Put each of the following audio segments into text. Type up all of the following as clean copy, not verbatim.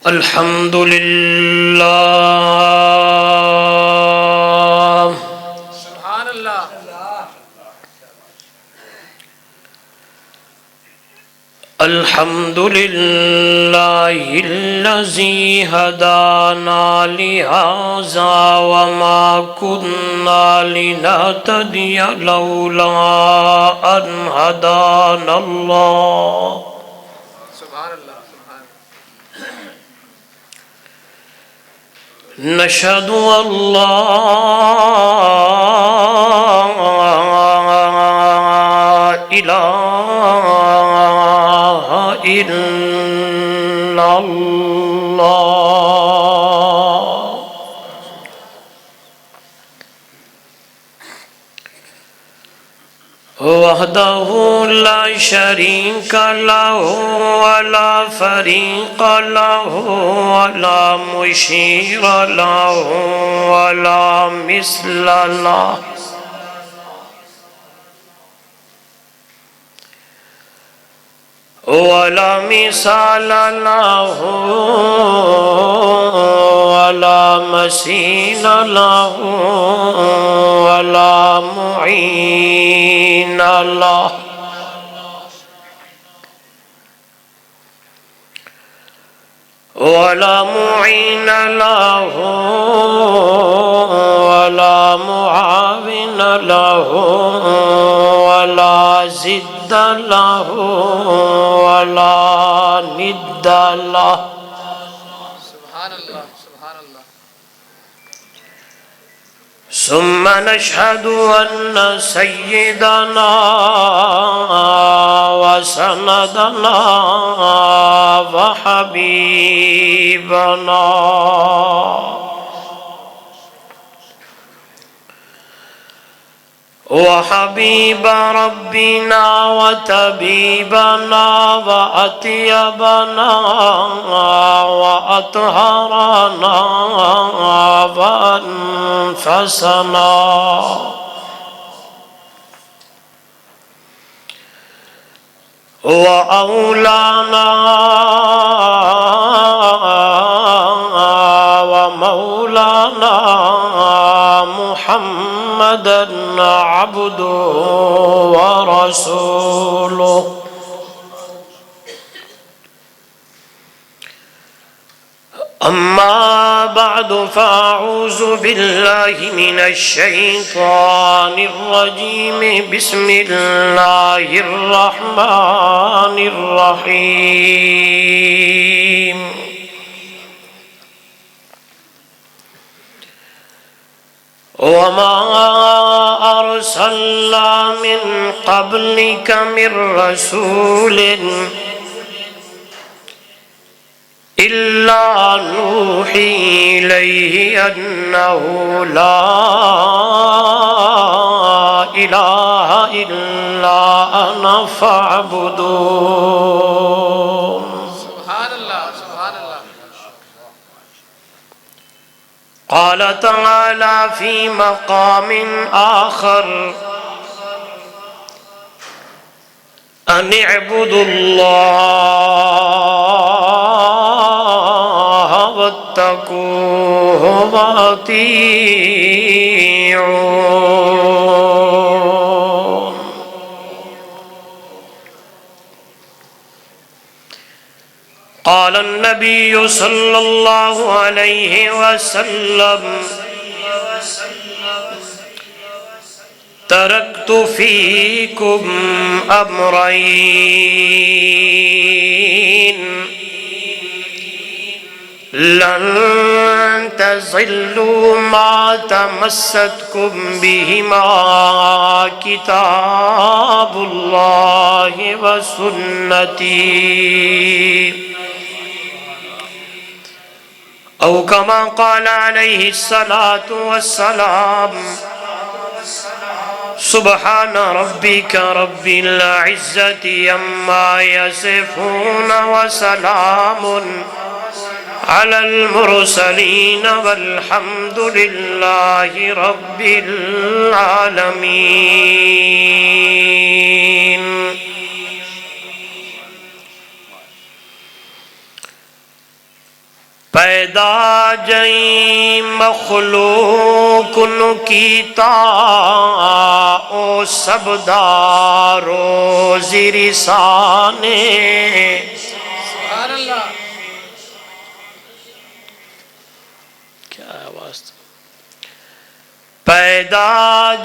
الحمد لله سبحان اللہ الحمد لله الذي هدانا لهذا وما كنا لنهتدي لولا أن هدانا الله سبحان اللہ سبحان نشهد أن لا إله إلا الله وحده لا شريك له ولا فريق له ولا مشير له ولا مثل له ولا مثال له ولا مثيل له ولا معين له ولا معين له ولا معاون له ولا ضد له ولا ند له سبحان اللہ سبحان اللہ ثم نشهد أن سيدنا وسندنا وحبيبنا وحبيب ربنا وطبيبنا وأطيبنا وأطهرنا وأنفسنا وأولانا ومولانا محمدا عبده ورسوله أما بعد فأعوذ بالله من الشيطان الرجيم بسم الله الرحمن الرحيم وما أرسلنا من قبلك من رسول إلا نوحي إليه أنه لا إله إلا أنا فاعبدون سبحان اللہ سبحان اللہ قال تعالى في مقام آخر أن اعبدوا الله واتقوه وأطيعون قال النبي صلى الله عليه وسلم تركت فيكم أمرين لن تضلوا ما تمسكتم بهما كتاب الله وسنتي أو كما قال عليه الصلاة والسلام سبحان ربك رب العزة عما يصفون وسلام على المرسلين والحمد لله رب العالمين. پیدا جائیں مخلوق نو کیتا او سبدارو زیرسانے سبحان اللہ کیا آواز تھی پیدا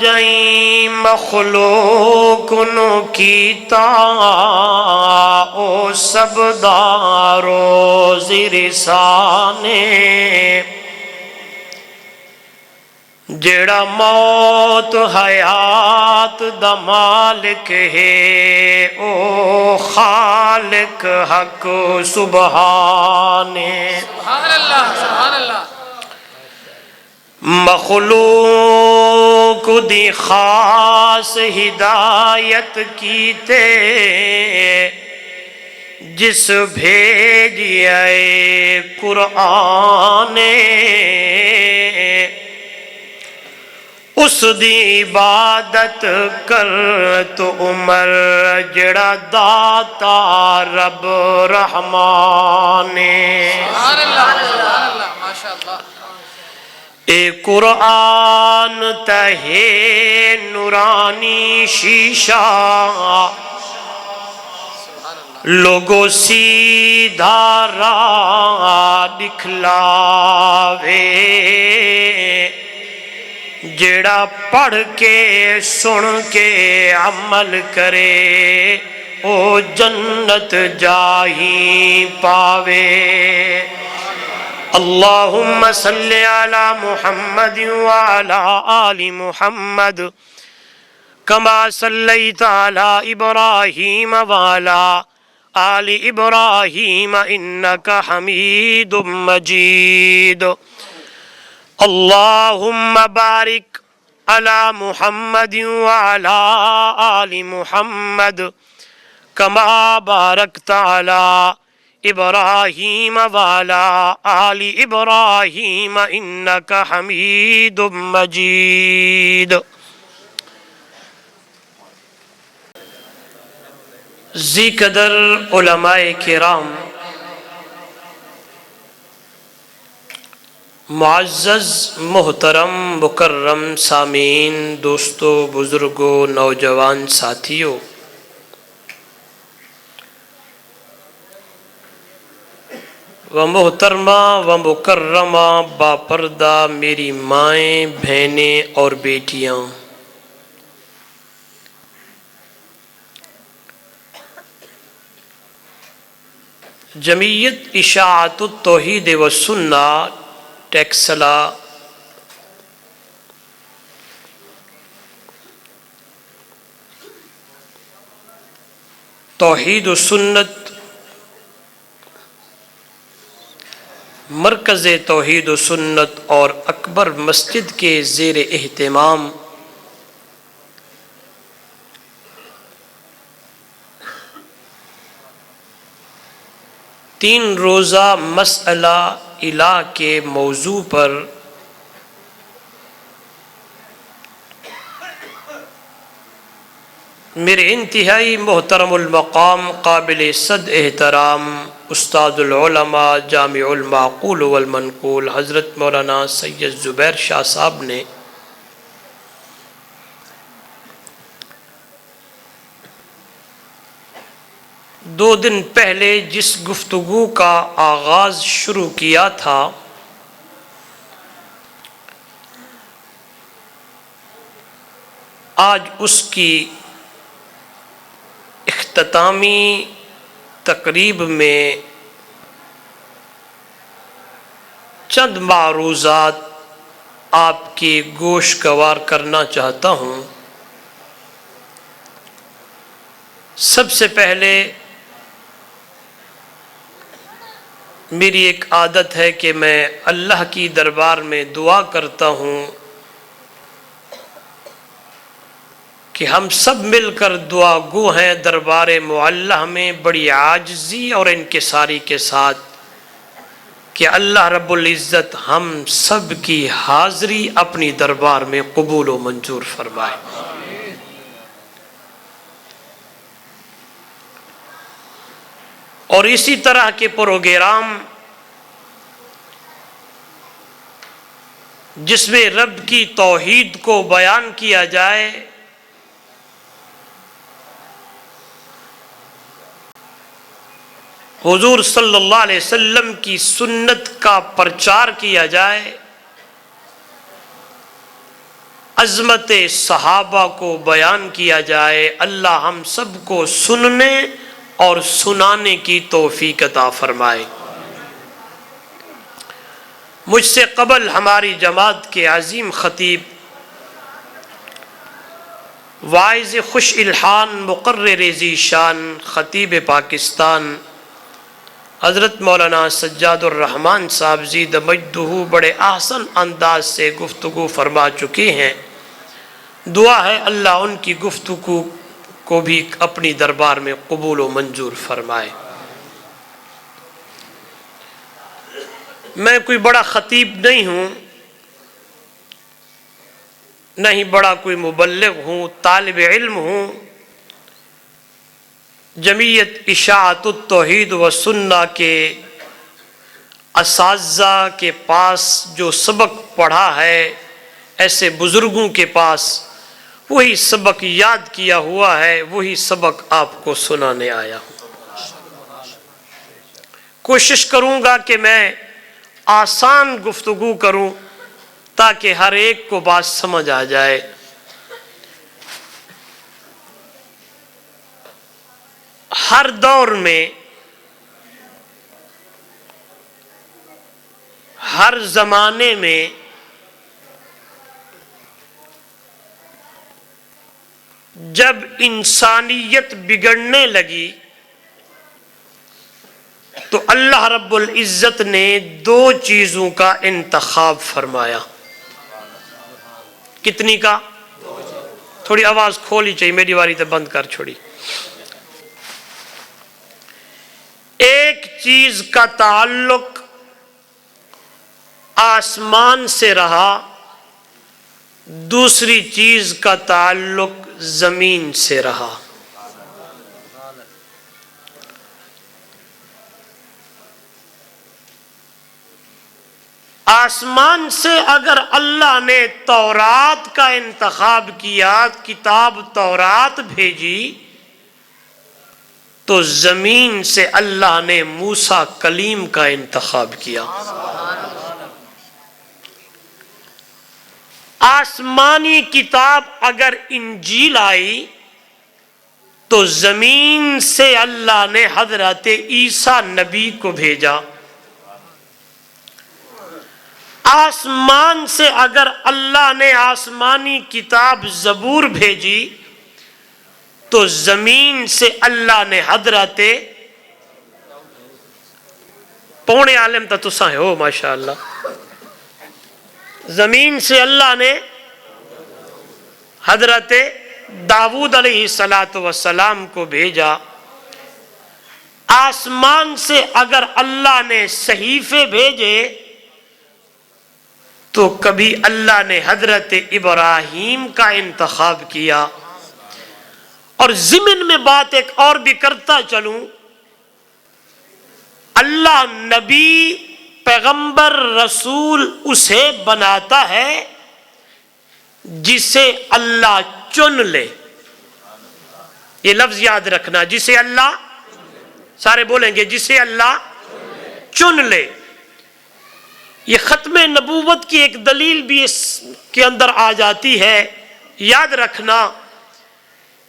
جائیں مخلوق نو کیتا او سبدارو زیرسانے جڑا موت حیات دا مالک ہے او خالق حق سبحانے سبحان اللہ سبحان اللہ مخلوق دی خاص ہدایت کیتے جس بھیجیا قرآن اس دی عبادت کر تو عمر جڑا داتا رب رحمان سبحان اللہ سبحان اللہ ماشاء اللہ اے قرآن تہے نورانی شیشہ لوگو سیدھا راہ دکھلاوے جڑا پڑھ کے سن کے عمل کرے او جنت جاہی پاوے اللہم صلی علی محمد وعلی آل محمد کما صلیت علی ابراہیم وعلی آل ابراہیم انکا حمید مجید اللہم بارک علی محمد وعلی آل محمد کما بارکت علی ابراہیم وعلی آل ابراہیم انکا حمید مجید زی قدر علماء کرام معزز محترم مکرم سامعین دوستو بزرگوں نوجوان ساتھیوں و محترمہ و مکرمہ باپردہ میری مائیں بہنیں اور بیٹیاں جمعیت اشاعت التوحید و سنہ ٹیکسلا توحید و سنت مرکز توحید و سنت اور اکبر مسجد کے زیر اہتمام تین روزہ مسئلہ الہ کے موضوع پر میرے انتہائی محترم المقام قابل صد احترام استاد العلماء جامع المعقول والمنقول حضرت مولانا سید زبیر شاہ صاحب نے دو دن پہلے جس گفتگو کا آغاز شروع کیا تھا آج اس کی اختتامی تقریب میں چند معروضات آپ کی گوش گوار کرنا چاہتا ہوں۔ سب سے پہلے میری ایک عادت ہے کہ میں اللہ کی دربار میں دعا کرتا ہوں کہ ہم سب مل کر دعا گو ہیں دربار معلہ میں بڑی عاجزی اور انکساری کے ساتھ کہ اللہ رب العزت ہم سب کی حاضری اپنی دربار میں قبول و منظور فرمائے۔ اور اسی طرح کے پروگرام جس میں رب کی توحید کو بیان کیا جائے، حضور صلی اللہ علیہ وسلم کی سنت کا پرچار کیا جائے، عظمت صحابہ کو بیان کیا جائے۔ اللہ ہم سب کو سننے اور سنانے کی توفیق عطا فرمائے۔ مجھ سے قبل ہماری جماعت کے عظیم خطیب، واعظ خوش الحان، مقرر ذی شان، خطیب پاکستان حضرت مولانا سجاد الرحمن صاحب زید مجدہ بڑے احسن انداز سے گفتگو فرما چکے ہیں۔ دعا ہے اللہ ان کی گفتگو کو بھی اپنی دربار میں قبول و منظور فرمائے۔ میں کوئی بڑا خطیب نہیں ہوں، نہ ہی بڑا کوئی مبلغ ہوں، طالب علم ہوں۔ جمعیت اشاعت التوحید و سنہ کے اساتذہ کے پاس جو سبق پڑھا ہے، ایسے بزرگوں کے پاس وہی سبق یاد کیا ہوا ہے، وہی سبق آپ کو سنانے آیا ہوں۔ کوشش کروں گا کہ میں آسان گفتگو کروں تاکہ ہر ایک کو بات سمجھ آ جائے۔ ہر دور میں، ہر زمانے میں جب انسانیت بگڑنے لگی تو اللہ رب العزت نے دو چیزوں کا انتخاب فرمایا۔ کتنی کا؟ تھوڑی آواز کھولی چاہیے، میری واری تو بند کر چھوڑی۔ ایک چیز کا تعلق آسمان سے رہا، دوسری چیز کا تعلق زمین سے رہا۔ آسمان سے اگر اللہ نے تورات کا انتخاب کیا، کتاب تورات بھیجی، تو زمین سے اللہ نے موسیٰ کلیم کا انتخاب کیا۔ آسمانی کتاب اگر انجیل آئی تو زمین سے اللہ نے حضرت عیسیٰ نبی کو بھیجا۔ آسمان سے اگر اللہ نے آسمانی کتاب زبور بھیجی تو زمین سے اللہ نے حضرت پونے عالم تا تساں ہو ماشاءاللہ، زمین سے اللہ نے حضرت داؤد علیہ السلام کو بھیجا۔ آسمان سے اگر اللہ نے صحیفے بھیجے تو کبھی اللہ نے حضرت ابراہیم کا انتخاب کیا۔ اور ضمن میں بات ایک اور بھی کرتا چلوں، اللہ نبی، پیغمبر، رسول اسے بناتا ہے جسے اللہ چن لے۔ یہ لفظ یاد رکھنا، جسے اللہ، سارے بولیں گے، جسے اللہ چن لے۔ یہ ختم نبوت کی ایک دلیل بھی اس کے اندر آ جاتی ہے۔ یاد رکھنا،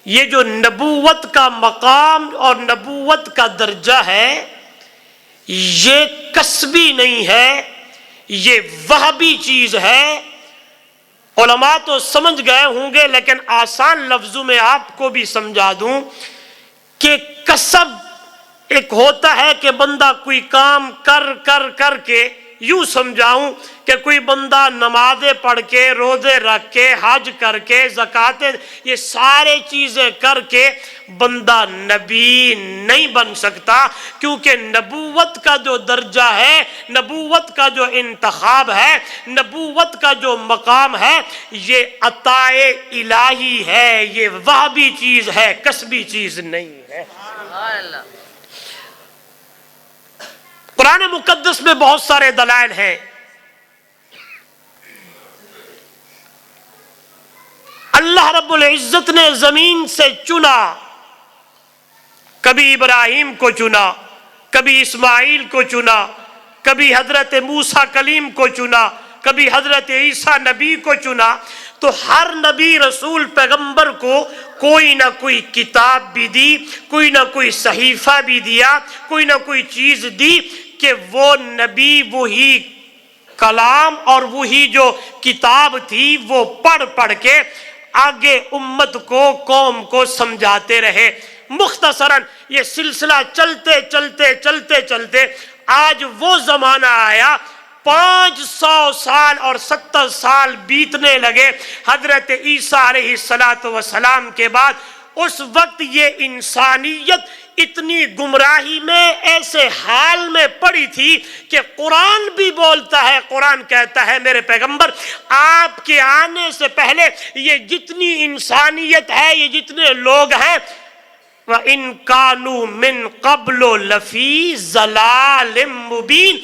یہ جو نبوت کا مقام اور نبوت کا درجہ ہے، یہ کسبی نہیں ہے، یہ وہبی چیز ہے۔ علماء تو سمجھ گئے ہوں گے، لیکن آسان لفظوں میں آپ کو بھی سمجھا دوں کہ کسب ایک ہوتا ہے کہ بندہ کوئی کام کر کے، یوں سمجھاؤں کہ کوئی بندہ نمازیں پڑھ کے، روزے رکھ کے، حج کر کے، زکاتیں، یہ سارے چیزیں کر کے بندہ نبی نہیں بن سکتا، کیونکہ نبوت کا جو درجہ ہے، نبوت کا جو انتخاب ہے، نبوت کا جو مقام ہے، یہ عطا الہی ہے، یہ وہبی چیز ہے، کسبی چیز نہیں ہے۔ قرآن مقدس میں بہت سارے دلائل ہیں۔ اللہ رب العزت نے زمین سے چنا، کبھی ابراہیم کو چنا، کبھی اسماعیل کو چنا، کبھی حضرت موسیٰ کلیم کو چنا، کبھی حضرت عیسیٰ نبی کو چنا. تو ہر نبی رسول پیغمبر کو کوئی نہ کوئی کتاب بھی دی، کوئی نہ کوئی صحیفہ بھی دیا، کوئی نہ کوئی چیز دی کہ وہ نبی وہی کلام اور وہی جو کتاب تھی وہ پڑھ کے آگے امت کو، قوم کو سمجھاتے رہے. مختصراً یہ سلسلہ چلتے آج وہ زمانہ آیا، 500 سال اور 70 سال بیتنے لگے حضرت عیسیٰ علیہ السلام کے بعد. اس وقت یہ انسانیت اتنی گمراہی میں، ایسے حال میں پڑی تھی کہ قرآن بھی بولتا ہے، قرآن کہتا ہے میرے پیغمبر آپ کے آنے سے پہلے یہ جتنی انسانیت ہے، یہ جتنے لوگ ہیں، وَإِن كَانُوا مِن قَبْلُ لَفِي ضَلَالٍ مُبِينٍ.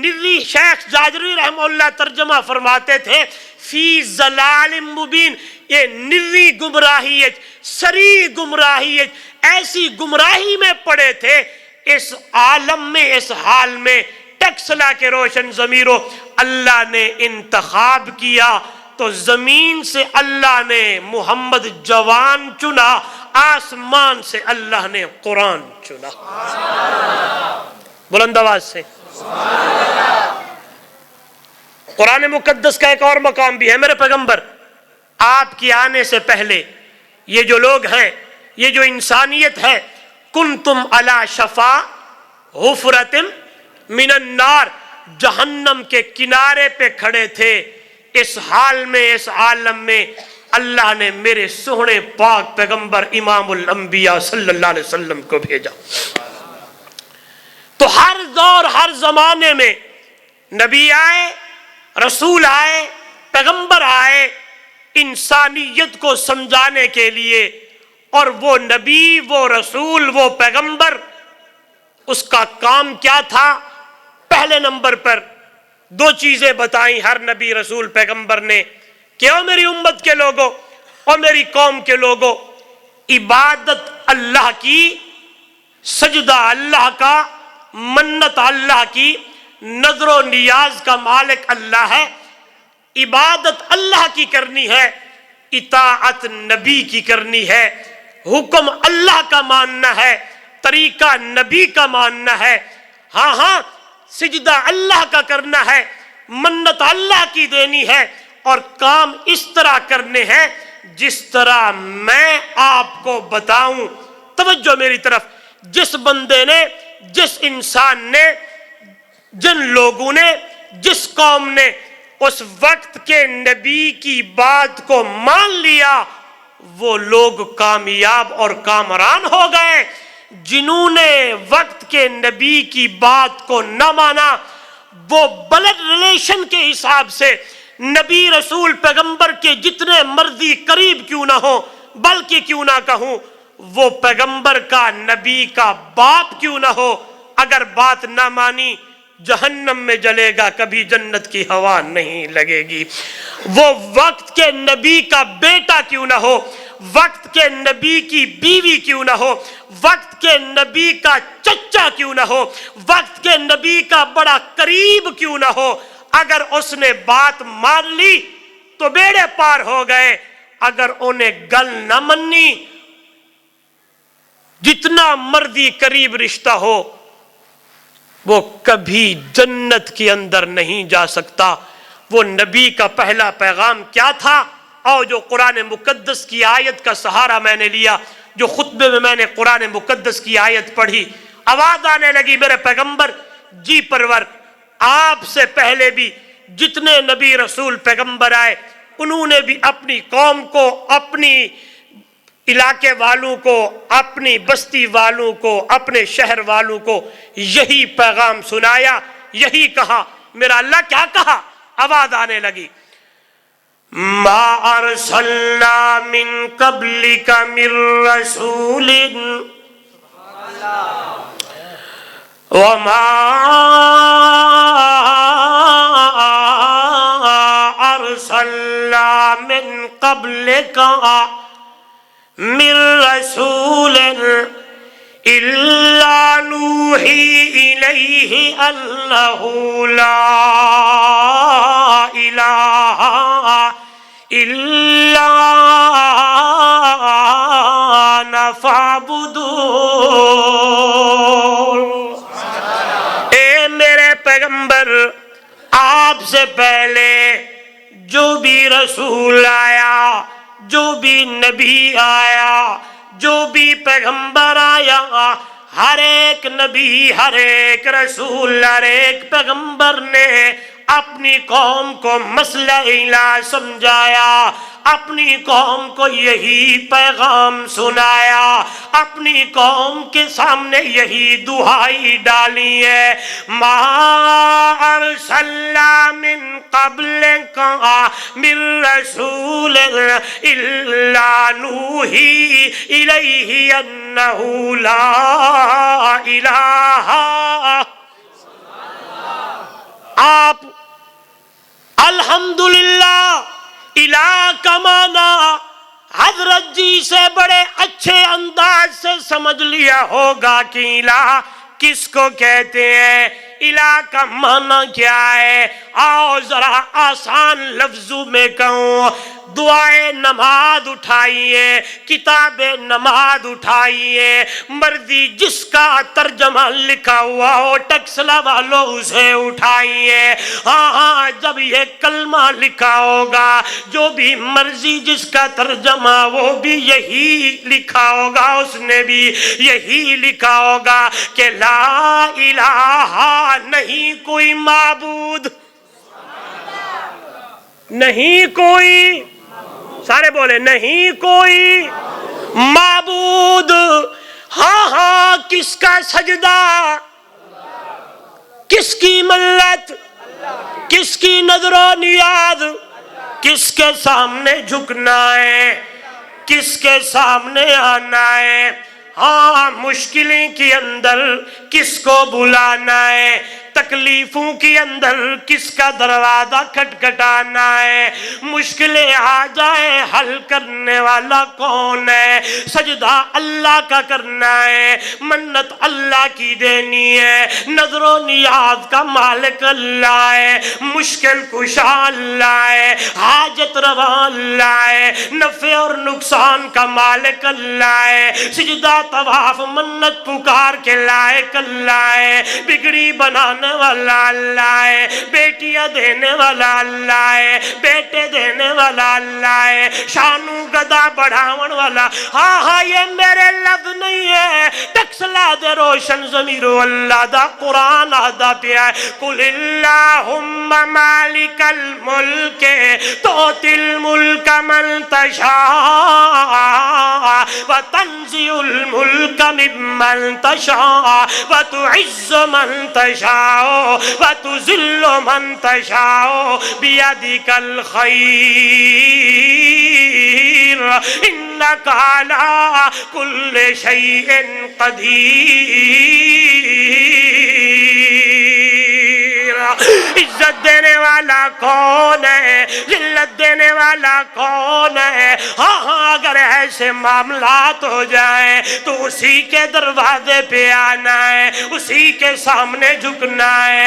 نوی شیخ زاجری رحمہ اللہ ترجمہ فرماتے تھے فی ضلال مبین، یہ نوی گمراہیت، سری گمراہیت، ایسی گمراہی میں پڑے تھے. اس عالم میں، اس حال میں ٹیکسلا کے روشن ضمیروں، اللہ نے انتخاب کیا تو زمین سے اللہ نے محمد جوان چنا، آسمان سے اللہ نے قرآن چنا. بلند آواز سے قرآن مقدس کا ایک اور مقام بھی ہے. میرے پیغمبر آپ کی آنے سے پہلے یہ جو لوگ ہیں، یہ جو انسانیت ہے، کنتم علی شفا حفرۃ من النار، جہنم کے کنارے پہ کھڑے تھے. اس حال میں، اس عالم میں اللہ نے میرے سونے پاک پیغمبر امام الانبیاء صلی اللہ علیہ وسلم کو بھیجا. تو ہر دور، ہر زمانے میں نبی آئے، رسول آئے، پیغمبر آئے انسانیت کو سمجھانے کے لیے. اور وہ نبی، وہ رسول، وہ پیغمبر، اس کا کام کیا تھا؟ پہلے نمبر پر 2 چیزیں بتائیں ہر نبی، رسول، پیغمبر نے کہ او میری امت کے لوگوں اور میری قوم کے لوگوں، عبادت اللہ کی، سجدہ اللہ کا، منت اللہ کی، نظر و نیاز کا مالک اللہ ہے. عبادت اللہ کی کرنی ہے، اطاعت نبی کی کرنی ہے، حکم اللہ کا ماننا ہے، طریقہ نبی کا ماننا ہے. ہاں سجدہ اللہ کا کرنا ہے، منت اللہ کی دینی ہے، اور کام اس طرح کرنے ہیں جس طرح میں آپ کو بتاؤں. توجہ میری طرف. جس بندے نے، جس انسان نے، جن لوگوں نے، جس قوم نے اس وقت کے نبی کی بات کو مان لیا، وہ لوگ کامیاب اور کامران ہو گئے. جنہوں نے وقت کے نبی کی بات کو نہ مانا، وہ بلڈ ریلیشن کے حساب سے نبی، رسول، پیغمبر کے جتنے مرضی قریب کیوں نہ ہو، بلکہ کیوں نہ کہوں وہ پیغمبر کا، نبی کا باپ کیوں نہ ہو، اگر بات نہ مانی جہنم میں جلے گا، کبھی جنت کی ہوا نہیں لگے گی. وہ وقت کے نبی کا بیٹا کیوں نہ ہو، وقت کے نبی کی بیوی کیوں نہ ہو، وقت کے نبی کا چچا کیوں نہ ہو، وقت کے نبی کا بڑا قریب کیوں نہ ہو، اگر اس نے بات مان لی تو بیڑے پار ہو گئے. اگر انہیں گل نہ منی، جتنا مرضی قریب رشتہ ہو، وہ کبھی جنت کے اندر نہیں جا سکتا. وہ نبی کا پہلا پیغام کیا تھا؟ اور جو قرآن مقدس کی آیت کا سہارا میں نے لیا، جو خطبے میں میں نے قرآن مقدس کی آیت پڑھی، آواز آنے لگی میرے پیغمبر جی پرور، آپ سے پہلے بھی جتنے نبی، رسول، پیغمبر آئے، انہوں نے بھی اپنی قوم کو، اپنی علاقے والوں کو، اپنی بستی والوں کو، اپنے شہر والوں کو یہی پیغام سنایا، یہی کہا. میرا اللہ کیا کہا؟ آواز آنے لگی ما ارسلنا من قبلک من رسول وما ارسلنا من قبلک من رسول الا نوحی الیہ انہ لا الہ الا انا فاعبدون۔ اے میرے پیغمبر، آپ سے پہلے جو بھی رسول آیا، جو بھی نبی آیا، جو بھی پیغمبر آیا، ہر ایک نبی، ہر ایک رسول، ہر ایک پیغمبر نے اپنی قوم کو مسئلہ الہ سمجھایا، اپنی قوم کو یہی پیغام سنایا، اپنی قوم کے سامنے یہی دہائی ڈالی ہے، ما ارسلنا من قبلک من رسول الا نوحی الیہ انہ لا الہ۔ آپ الحمدللہ الہ کا معنی حضرت جی سے بڑے اچھے انداز سے سمجھ لیا ہوگا کہ الہ کس کو کہتے ہیں، الہ کا معنی کیا ہے۔ آؤ ذرا آسان لفظوں میں کہوں، دعائے نماز اٹھائیے، کتاب نماز اٹھائیے، مرضی جس کا ترجمہ لکھا ہوا ہو ٹکسلا والو اسے اٹھائیے۔ ہاں جب یہ کلمہ لکھا ہوگا، جو بھی مرضی جس کا ترجمہ وہ بھی یہی لکھا ہوگا، اس نے بھی یہی لکھا ہوگا کہ لا الہ، نہیں کوئی معبود، نہیں کوئی، سارے بولے نہیں کوئی معبود۔ ہاں ہاں، کس کا سجدہ، کس کی ملت، کس کی نظر و نیاز، کس کے سامنے جھکنا ہے، کس کے سامنے آنا ہے۔ ہاں، مشکلیں کے اندر کس کو بلانا ہے، تکلیفوں کے اندر کس کا دروازہ کھٹکھٹانا ہے، مشکلیں آ جائیں حل کرنے والا کون ہے، سجدہ اللہ کا کرنا ہے، منت اللہ کی دینی ہے، نظر و نیاز کا مالک اللہ ہے، مشکل کشا اللہ ہے، حاجت روا اللہ ہے، نفع اور نقصان کا مالک اللہ ہے، سجدہ طواف منت پکار کے لائق اللہ ہے، بگڑی بنانے والا اللہ ہے، بیٹیاں دینے والا اللہ ہے، بیٹے دینے والا اللہ ہے، شانو گدا بڑھاون والا۔ ہاں ہاں، یہ میرے لفظ نہیں ہے، ٹکسلا دے روشن ضمیرو اللہ دا قرآن آدھا پیا ہے، قل اللہم مالک الملک تؤتی الملک من تشاء وتنزع الملک ممن تشاء وتعز من تشاء وتذل من تشاء بیدک الخیر انک علی کل شیء قدیر۔ عزت دینے والا کون ہے، ذلت دینے والا کون ہے؟ ہاں ہاں، اگر ایسے معاملات ہو جائیں تو اسی کے دروازے پہ آنا ہے، اسی کے سامنے جھکنا ہے۔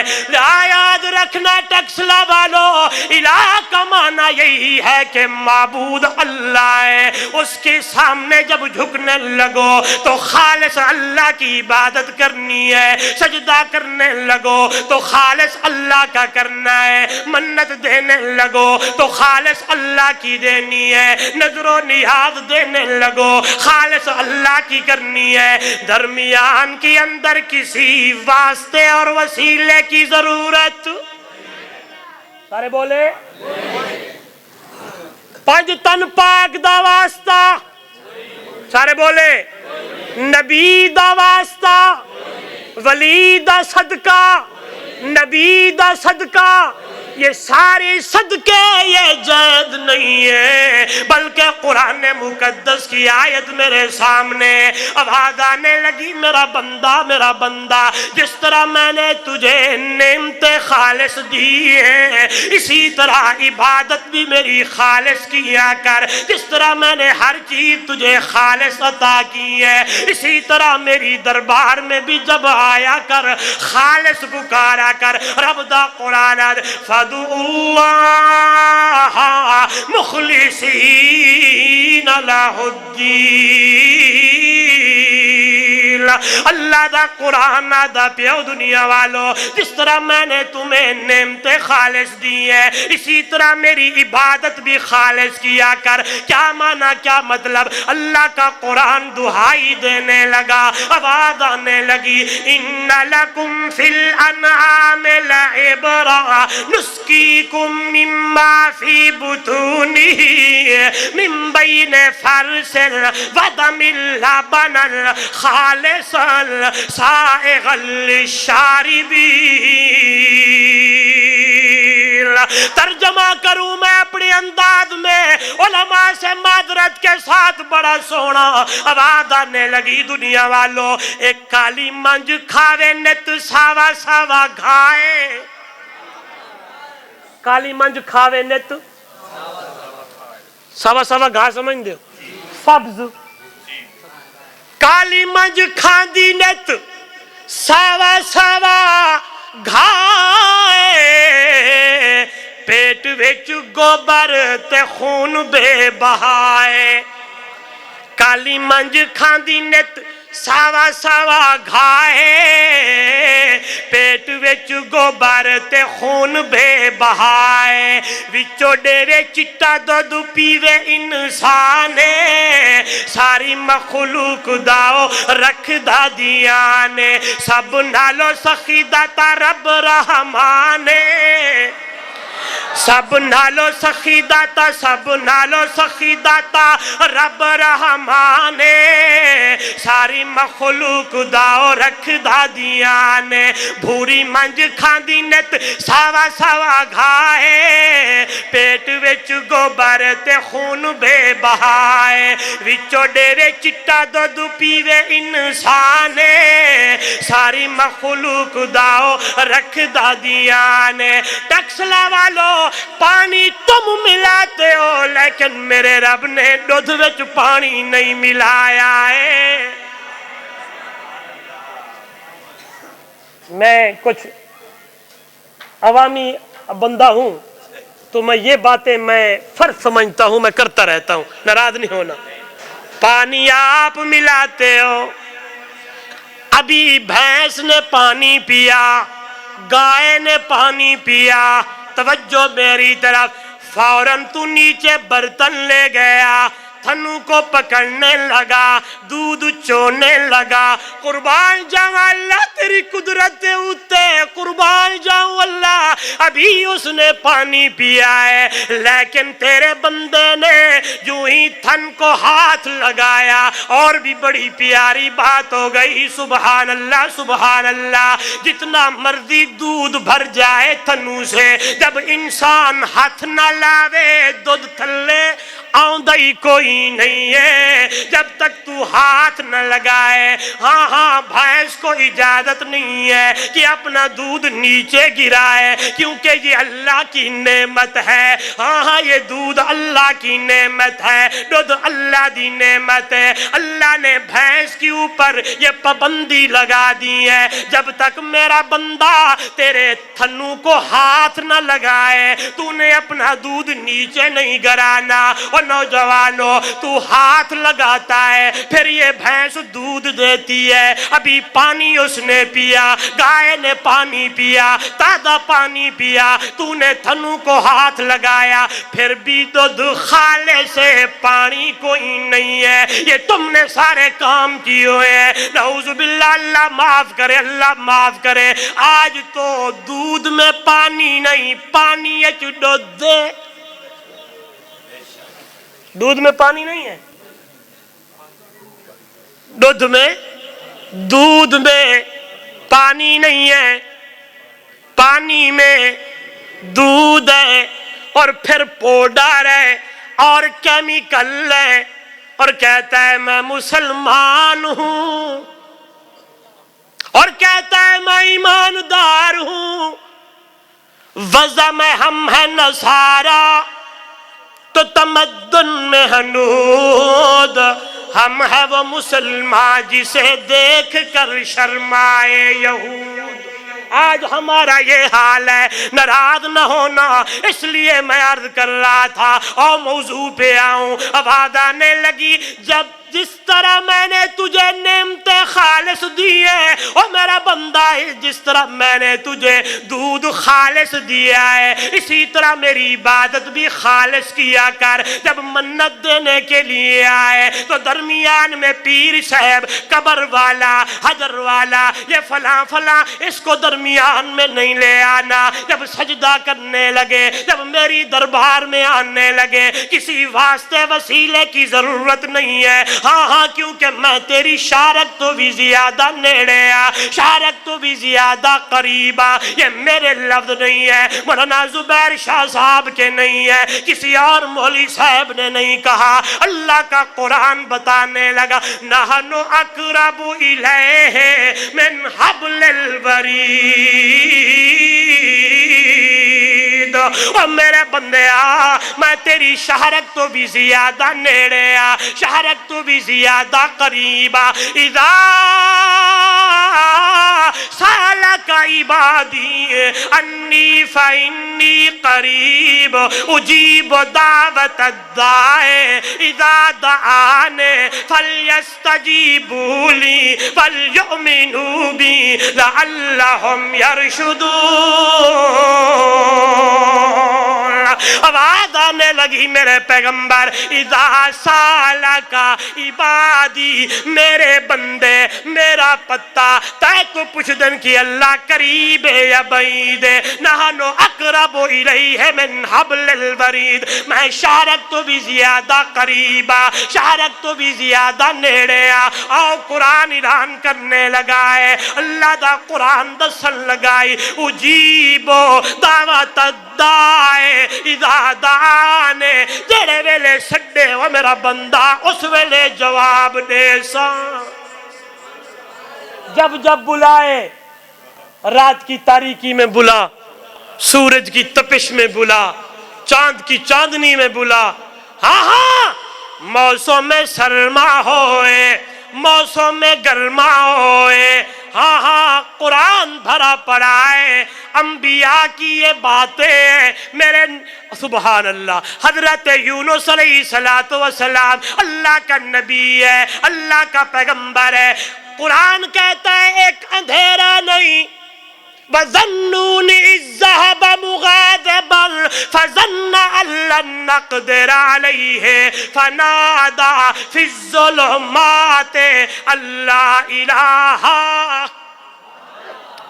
یاد رکھنا ٹکسلا والو، الہ کا معنی یہی ہے کہ معبود اللہ ہے، اس کے سامنے جب جھکنے لگو تو خالص اللہ کی عبادت کرنی ہے، سجدہ کرنے لگو تو خالص اللہ کا کرنا ہے، منت دینے لگو تو خالص اللہ کی دینی ہے، نظر و نیاز دینے لگو خالص اللہ کی کرنی ہے، درمیان کے اندر کسی واسطے اور وسیلے کی ضرورت۔ سارے بولے پنج تن پاک دا واسطہ، سارے بولے نبی دا واسطہ، ولی دا صدقہ، نبی دا صدقہ، یہ سارے صدقے یہ جید نہیں ہے، بلکہ قرآن مقدس کی آیت میرے سامنے آواز آنے لگی، میرا بندہ جس طرح میں نے تجھے نعمت خالص دی ہے، اسی طرح عبادت بھی میری خالص کیا کر۔ جس طرح میں نے ہر چیز تجھے خالص عطا کی ہے، اسی طرح میری دربار میں بھی جب آیا کر خالص پکارا کر۔ رب دا قرآن فَادْعُوا اللَّهَ مُخْلِصِينَ لَهُ الدِّينَ۔ اللہ دا قرآن دا پیو دنیا والو، جس طرح میں نے تمہیں نعمت خالص دی ہے، اسی طرح میری عبادت بھی خالص کیا کر۔ کیا معنی، کیا مطلب؟ اللہ کا قرآن دہائی دینے لگا، آواز آنے لگی، اِنَّ لَكُمْ فِي الْأَنْعَامِ لَعِبْرَةً نُسْقِيكُم مِّمَّا فِي بُطُونِهِ مِن بَيْنِ فَرْثٍ وَدَمٍ لَبَنًا خَالِصًا سَائِغًا لِّلشَّارِبِينَ۔ ترجمہ کروں میں اپنے انداز میں، علماء سے معذرت کے ساتھ، بڑا سونا آواز آنے لگی دنیا والو، ایک کالی منج کھاوے نت ساوا ساوا گھائے۔ کالی منج کھاوے نت ساوا ساوا گھا سمجھ دے سبز، کالی منج کھاندی نت ساوا ساوا گھائے، پیٹ وچ گوبر تے خون بے بہائے۔ کالی منج کھاندی نت ساوا ساوا گھائے، پیٹ وچ گوبر تے خون بے بہائے۔ وچو ڈیرے چٹا دودھ پیوے انسانے، ساری مخلوق داؤ رکھ دا دیانے، سب نالو سخی داتا رب رحمانے، سب نالو سخی داتا، سب نالو سخی داتا رب رحمانے، ساری مخلوق داؤ رکھ دا دیانے۔ بھوری منج کھاندی نت ساوا ساوا گھائے، پیٹ وچ گوبر تے خون بے بہائے۔ وچو ڈیرے چٹا دودھ پیوے انسانے، ساری مخلوق داؤ رکھ دا دیانے۔ ٹکسلا والو پانی تم ملاتے ہو، لیکن میرے رب نے دودھ وچ پانی نہیں ملایا ہے۔ میں کچھ عوامی بندہ ہوں تو میں یہ باتیں میں فرض سمجھتا ہوں، میں کرتا رہتا ہوں، ناراض نہیں ہونا۔ پانی آپ ملاتے ہو، ابھی بھینس نے پانی پیا، گائے نے پانی پیا، توجہ میری طرف، فوراً تو نیچے برتن لے گیا، تھنو کو پکڑنے لگا، دودھ چونے لگا۔ قربان جاؤں اللہ تیری قدرت ہوتے، قربان جاؤں اللہ، ابھی اس نے پانی پیا ہے، لیکن تیرے بندے نے جو ہی تھن کو ہاتھ لگایا، اور بھی بڑی پیاری بات ہو گئی، سبحان اللہ سبحان اللہ۔ جتنا مرضی دودھ بھر جائے تھنو سے، جب انسان ہاتھ نہ لاوے دودھ تھلے آؤندائی کوئی نہیں ہے، جب تک تو ہاتھ نہ لگائے۔ ہاں بھینس کو اجازت نہیں ہے کہ اپنا دودھ نیچے گرائے، کیونکہ یہ اللہ کی نعمت ہے۔ ہاں یہ دودھ اللہ کی نعمت ہے، دودھ اللہ دی نعمت ہے۔ اللہ نے بھینس کے اوپر یہ پابندی لگا دی ہے، جب تک میرا بندہ تیرے تھنو کو ہاتھ نہ لگائے تو نے اپنا دودھ نیچے نہیں گرانا۔ اور نوجوانوں، تو ہاتھ لگاتا ہے، پھر یہ بھینس دودھ دیتی ہے، ابھی پانی اس نے پیا، گائے نے پانی پیا، تازہ پانی پیا، تو نے تھنو کو ہاتھ لگایا، پھر بھی دودھ خالے سے پانی کوئی نہیں ہے۔ یہ تم نے سارے کام کیے ہوئے ہیں، نعوذ باللہ، اللہ معاف کرے، اللہ معاف کرے۔ آج تو دودھ میں پانی نہیں، پانی اچ دودھ دے، دودھ میں پانی نہیں ہے، دودھ میں پانی نہیں ہے، پانی میں دودھ ہے اور پھر پاؤڈر ہے اور کیمیکل ہے، اور کہتا ہے میں مسلمان ہوں، اور کہتا ہے میں ایماندار ہوں۔ وضع میں ہم ہیں نصارا تو تمدن میں ہنود، ہم ہے وہ مسلمان جسے دیکھ کر شرمائے یہود۔ آج ہمارا یہ حال ہے، ناراض نہ ہونا، اس لیے میں عرض کر رہا تھا اور موضوع پہ آؤں۔ اب آواز آنے لگی جب جس طرح میں نے تجھے نعمتیں خالص دی ہے، اور میرا بندہ ہے جس طرح میں نے تجھے دودھ خالص دیا ہے، اسی طرح میری عبادت بھی خالص کیا کر۔ جب منت دینے کے لیے آئے تو درمیان میں پیر صاحب، قبر والا، حجر والا، یہ فلاں فلاں، اس کو درمیان میں نہیں لے آنا۔ جب سجدہ کرنے لگے، جب میری دربار میں آنے لگے، کسی واسطے وسیلے کی ضرورت نہیں ہے، ہاں ہاں کیونکہ میں تیری شارک تو بھی زیادہ نیڑے آ، شارک تو بھی زیادہ قریب آ۔ یہ میرے لفظ نہیں ہے، مولانا زبیر شاہ صاحب کے نہیں ہے، کسی اور مولوی صاحب نے نہیں کہا، اللہ کا قرآن بتانے لگا نحن اقرب الیہ من حبل الورید۔ اور میرے بندے آ، میں تیری شہرت تو بھی زیادہ نیڑے آ، شہرت تو بھی زیادہ قریب آ۔ اذا سالک عبادی انی فانی قریب اجیب دعوت الداع اذا دعان فلیستجیبوا لی فلیؤمنوا بی لعلہم یرشدون۔ آواز آنے لگی میرے پیغمبر، اذا سالک عبادی، میرے بندے، میرا پتہ تے کو پوچھ دن کی اللہ قریب ہے یا بعید ہے، نحن اقرب الیہ من حبل الورید، میں شارک تو بھی زیادہ قریبا، شارک تو بھی زیادہ نیڑے آ۔ آؤ قرآن اعلان کرنے لگا ہے، اللہ دا قرآن دسن لگائی، اجیبو دعوت الداع اذا دعانے، جڑے ویلے سڈے وہ میرا بندہ اس ویلے جواب دے سا۔ جب جب بلائے، رات کی تاریکی میں بلا، سورج کی تپش میں بلا، چاند کی چاندنی میں بلا، ہاں ہاں موسم سرما ہوئے، موسم گرما ہوئے، ہاں ہاں قرآن بھرا پڑا ہے، انبیاء کی یہ باتیں ہیں میرے سبحان اللہ۔ حضرت یونس علیہ السلام اللہ کا نبی ہے، اللہ کا پیغمبر ہے، قرآن کہتا ہے ایک اندھیرا نہیں، وَظَنُّونِ إِذْ ذَهَبَ مُغَاضِبًا فَظَنَّ أَن لَّن نَّقْدِرَ عَلَيْهِ فَنَادَىٰ فِي الظُّلُمَاتِ أَن لَّا إِلَٰهَ۔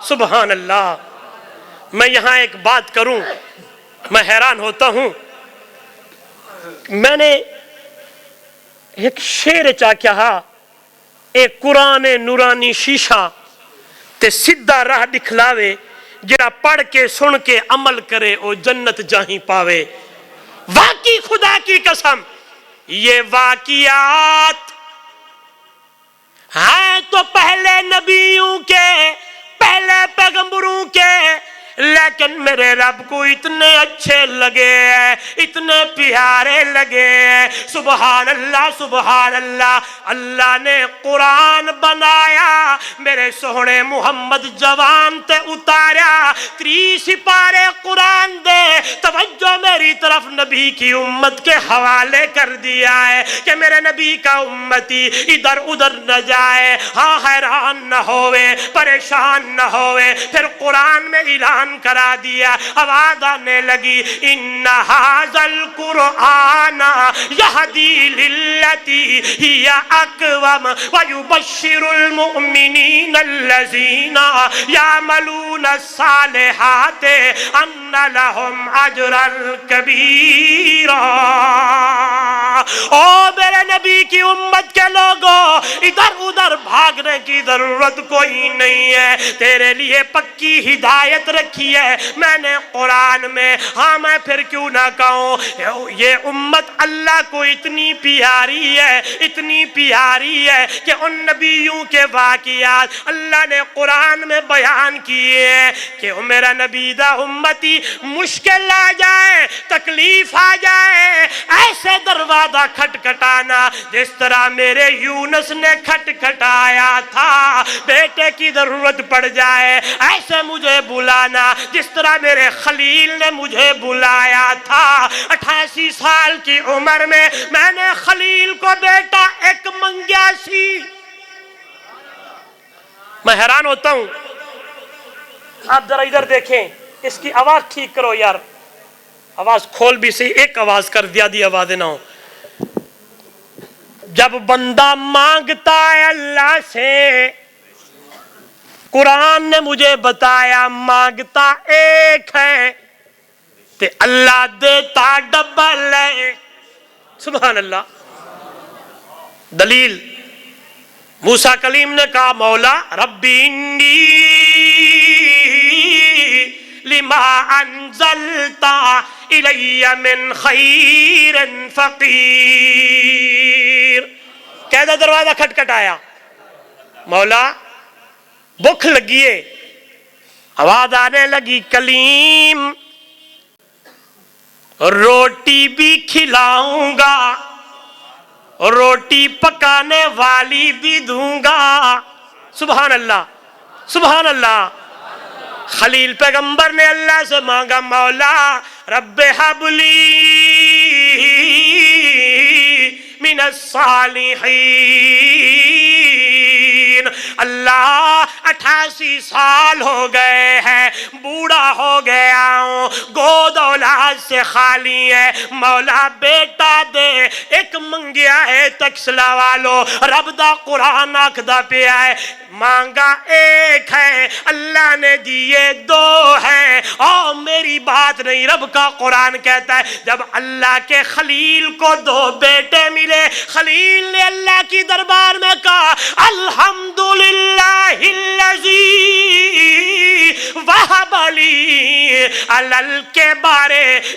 سبحان اللہ۔ میں یہاں ایک بات کروں، میں حیران ہوتا ہوں، میں نے ایک شعر چاہ کہا، ایک قرآن نورانی شیشہ تے سدھا راہ دکھلاوے، جڑا پڑھ کے سن کے عمل کرے او جنت جاہیں پاوے۔ واقعی خدا کی قسم یہ واقعات ہیں تو پہلے نبیوں کے، پہلے پیغمبروں کے، لیکن میرے رب کو اتنے اچھے لگے ہیں، اتنے پیارے لگے ہیں۔ سبحان اللہ سبحان اللہ۔ اللہ نے قرآن بنایا، میرے سوہنے محمد جوان تے اتاریا، 30 سپارے قرآن دے توجہ میری طرف نبی کی امت کے حوالے کر دیا ہے کہ میرے نبی کا امتی ادھر ادھر نہ جائے، ہاں حیران نہ ہوئے، پریشان نہ ہوئے۔ پھر قرآن میں اعلان کرا دیا، آواز آنے لگی ان ھذا القرآن یہدی للتی ہی اقوم ویبشر المؤمنین الذین یعملون الصالحات ان لهم اجرا کبیرا۔ او میرے نبی کی امت کے لوگوں، ادھر ادھر بھاگنے کی ضرورت کوئی نہیں ہے، تیرے لیے پکی ہدایت رکھی ہے میں نے قرآن میں۔ ہاں میں پھر کیوں نہ کہوں، یہ امت اللہ کو اتنی پیاری ہے، اتنی پیاری ہے کہ ان نبیوں کے واقعات اللہ نے قرآن میں بیان کیے ہیں کہ میرا نبی دا امتی مشکل آ جائے، تکلیف آ جائے، ایسے دروازہ کھٹکھٹانا جس طرح میرے یونس نے کھٹکھٹایا تھا، بیٹے کی ضرورت پڑ جائے ایسے مجھے بلانا جس طرح میرے خلیل نے مجھے بلایا تھا۔ 88 سال کی عمر میں میں نے خلیل کو بیٹا ایک منگیا سی۔ میں حیران ہوتا ہوں، آپ ذرا ادھر دیکھیں، اس کی آواز ٹھیک کرو یار، آواز کھول بھی صحیح، ایک آواز کر دیا دی آوازیں نہ ہو۔ جب بندہ مانگتا ہے اللہ سے، قرآن نے مجھے بتایا مانگتا ایک ہے تے اللہ دیتا ڈبل ہے۔ سبحان اللہ۔ دلیل موسیٰ کلیم نے کہا مولا ربی انی لما انزلتا الی من خیر فقیر۔ کہتا دروازہ کھٹکھٹایا، مولا بھوک لگیے، آواز آنے لگی کلیم روٹی بھی کھلاؤں گا، روٹی پکانے والی بھی دوں گا۔ سبحان اللہ، سبحان اللہ۔ خلیل پیغمبر نے اللہ سے مانگا مولا رب ہب لی من الصالحین۔ اللہ 88 سال ہو گئے ہیں، بوڑھا ہو گیا ہوں، گود اولاد سے خالی ہے، مولا بیٹا دے۔ ایک منگیا ہے تکسلا والو، رب دا قرآن آکھدا پیا ہے مانگا ایک ہے، اللہ نے دیے دو ہیں۔ او میری بات نہیں، رب کا قرآن کہتا ہے جب اللہ کے خلیل کو 2 بیٹے ملے، خلیل نے اللہ کی دربار میں کہا الحمدللہ الذی وہب لی علی الکبر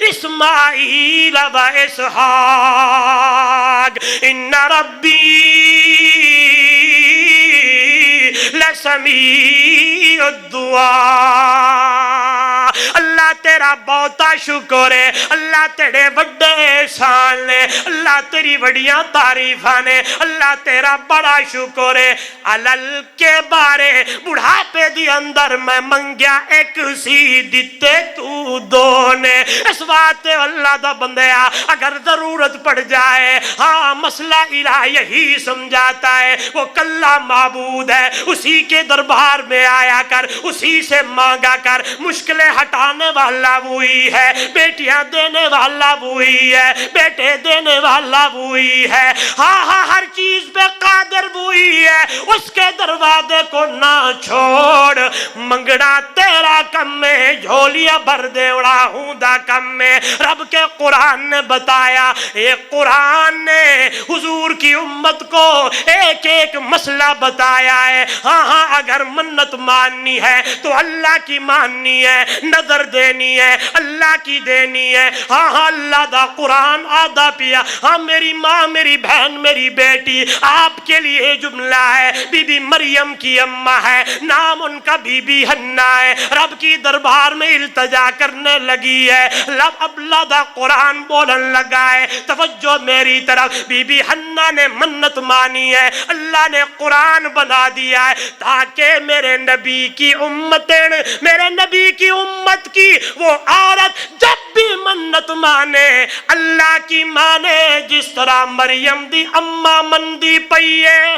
اسماعیل و اسحاق ان ربی لسمیع الدعاء۔ اللہ تیرا بہتا شکر ہے، اللہ تیرے بڑے احسان نے، اللہ تیری بڑیاں تعریفاں نے، اللہ تیرا بڑا شکر ہے۔ علل کے بارے بڑھاپے دی اندر میں منگیا ایک سی دیتے تو 2 نے۔ اس بات اللہ دا بندیا اگر ضرورت پڑ جائے، ہاں مسئلہ الہ یہی سمجھاتا ہے وہ کلہ معبود ہے، اسی کے دربار میں آیا کر، اسی سے مانگا کر، مشکلیں ہٹانے والا وہی ہے، بیٹیاں دینے والا وہی ہے، بیٹے دینے والا وہی ہے، ہاں ہاں ہر چیز پہ قادر وہی ہے، اس کے دروازے کو نہ چھوڑ۔ منگنا تیرا کم میں، جھولیاں بھر دیوڑا ہوں دا کم میں۔ رب کے قرآن نے بتایا، یہ قرآن نے حضور کی امت کو ایک ایک مسئلہ بتایا ہے۔ ہاں ہاں اگر منت ماننی ہے تو اللہ کی ماننی ہے، نظر دینی ہے اللہ کی دینی ہے۔ ہاں ہاں اللہ دا قرآن آدھا پیا، ہاں میری ماں، میری بہن، میری بیٹی، آپ کے لیے جملہ ہے، بی بی مریم کی اماں ہے، نام ان کا بی بی حنا ہے، رب کی دربار میں التجا کرنے لگی ہے، اب اللہ دا قرآن بولن لگا ہے، توجہ میری طرف، بی بی حنا نے منت مانی ہے، اللہ نے قرآن بنا دیا ہے تاکہ میرے نبی کی امتیں، میرے نبی کی امت کی وہ عورت جب بھی منت مانے اللہ کی مانے، جس طرح مریم دی اماں مندی پئی ہے۔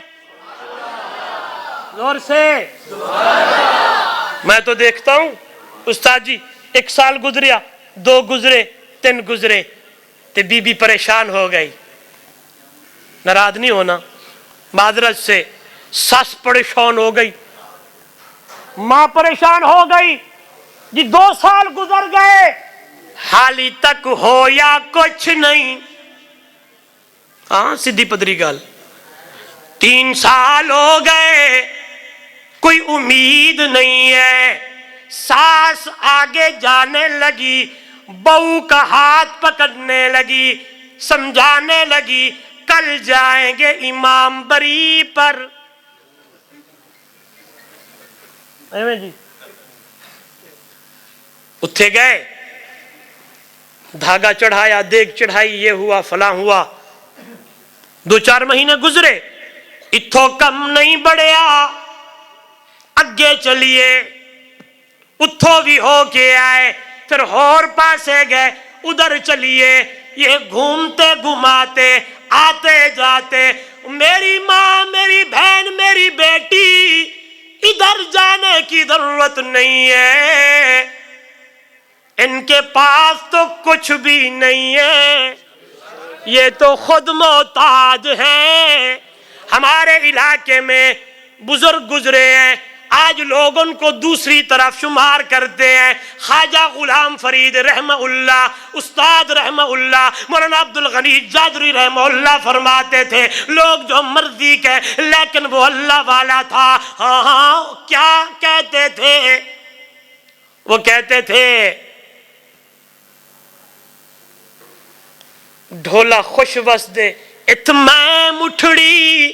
زور سے میں تو دیکھتا ہوں استاد جی، 1 سال گزریا، 2 گزرے، 3 گزرے تے بی بی پریشان ہو گئی۔ ناراض نہیں ہونا، معذرت سے، ساس پریشان ہو گئی، ماں پریشان ہو گئی جی، 2 سال گزر گئے، حالی تک ہویا کچھ نہیں۔ ہاں سیدھی پدری گال. 3 سال ہو گئے کوئی امید نہیں ہے. ساس آگے جانے لگی, بہو کا ہاتھ پکڑنے لگی, سمجھانے لگی کل جائیں گے امام بری پر. ایویں جی اتھے گئے, دھاگا چڑھایا, دیگ چڑھائی, یہ ہوا فلاں ہوا. 2-4 مہینے گزرے, اتھو کم نہیں بڑھیا, اگے چلیے. اتھو بھی ہو کے آئے, پھر اور پاسے گئے, ادھر چلیے. یہ گھومتے گھماتے آتے جاتے, میری ماں, میری بہن, میری بیٹی, ادھر جانے کی ضرورت نہیں ہے, ان کے پاس تو کچھ بھی نہیں ہے, یہ تو خود محتاج ہیں. ہمارے علاقے میں بزرگ گزرے ہیں, آج لوگ ان کو دوسری طرف شمار کرتے ہیں. خواجہ غلام فرید رحمہ اللہ, استاد رحمہ اللہ, مولانا عبد الغنی جادری رحمہ اللہ فرماتے تھے لوگ جو مرضی کہیں لیکن وہ اللہ والا تھا. ہاں کیا کہتے تھے؟ وہ کہتے تھے ڈھولا خوش وس دے ات میں مٹھڑی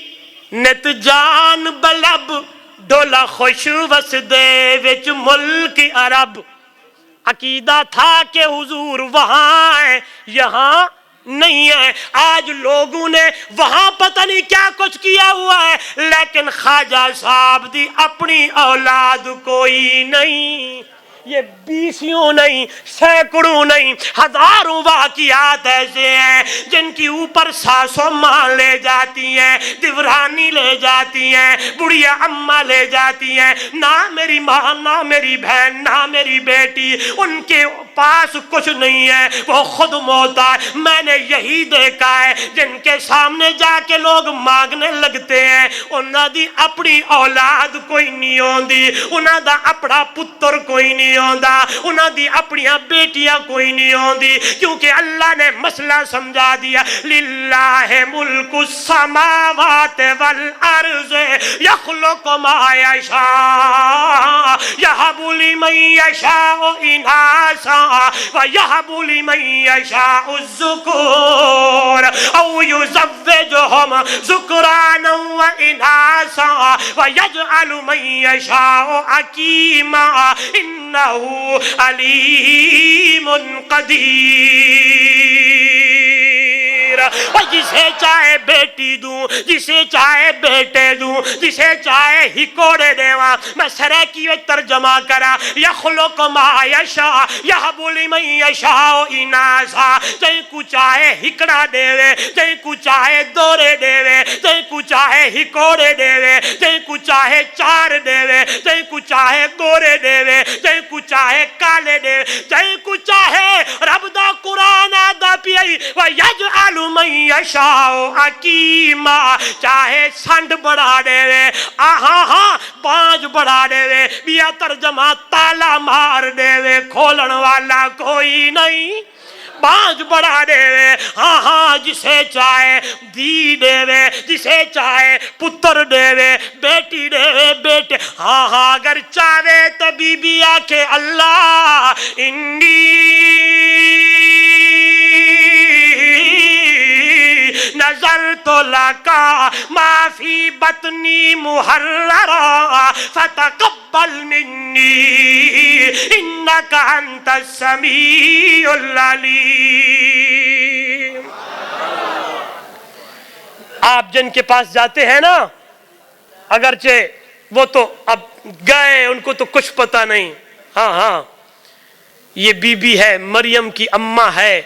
نت جان بلب, ڈھولا خوش وس دے وچ ملک عرب. عقیدہ تھا کہ حضور وہاں ہے, یہاں نہیں ہے. آج لوگوں نے وہاں پتہ نہیں کیا کچھ کیا ہوا ہے, لیکن خواجہ صاحب دی اپنی اولاد کوئی نہیں. یہ 20 نہیں, سینکڑوں نہیں, ہزاروں واقعات ایسے ہیں جن کی اوپر ساسوں ماں لے جاتی ہیں, دیورانی لے جاتی ہیں, بڑھیا اماں لے جاتی ہیں. نہ میری ماں, نہ میری بہن, نہ میری بیٹی, ان کے پاس کچھ نہیں ہے, وہ خود محتاج. میں نے یہی دیکھا ہے جن کے سامنے جا کے لوگ مانگنے لگتے ہیں, انہاں دی اپنی اولاد کوئی نہیں ہوندی, انہاں دا اپنا پتر کوئی نہیں ہوندا, انہاں دی اپنیاں بیٹیاں کوئی نہیں ہوندی, کیونکہ اللہ نے مسئلہ سمجھا دیا. للہ ملک السماوات والارض یخلق ما یشاء یہب لمن یشاء اناثا ویہب لمن یشاء الذکور او یزوجہم ذکرانا واناثا ویجعل من یشاء حکیما انہو علیم قدیر. اور جسے چاہے بیٹی دوں, جسے چاہے بیٹے دوں, جسے چاہے ہکوڑے دیواں. میں سریکی وچ ترجمہ کرا, یخلق ما یشاء یہب لمن یشاء اناثا. جائیں کو چاہے ہکڑا دیوے, جائیں کو چاہے دورے دیوے, جائیں کو چاہے ہکوڑے دیوے, جائیں کو چاہے چار دیوے, جائیں کو چاہے گورے دیوے, جائیں کو چاہے کالے دیوے, جائیں کو چاہے. رب دا قرآن آدھا پیائی وَيَجْعَلُ مَن يَشَاءُ حَكِيمًا. چاہے سنڈ بڑھا دے, ہاں پانچ بڑھا دے, بیا ترجمہ تالا مار دے, کھولن والا کوئی نہیں, پانچ بڑھا دے. ہاں جسے چاہے دی دے, جسے چاہے پتر دے, بیٹی دے, بیٹے. ہاں اگر چاہے تو بی بی آکھے اللہ انی نظرت لکا ما فی بطنی محررا فتقبل منی انکا انت السمیع العلیم. آپ جن کے پاس جاتے ہیں نا, اگرچہ وہ تو اب گئے, ان کو تو کچھ پتہ نہیں. ہاں یہ بی بی ہے, مریم کی اماں ہے.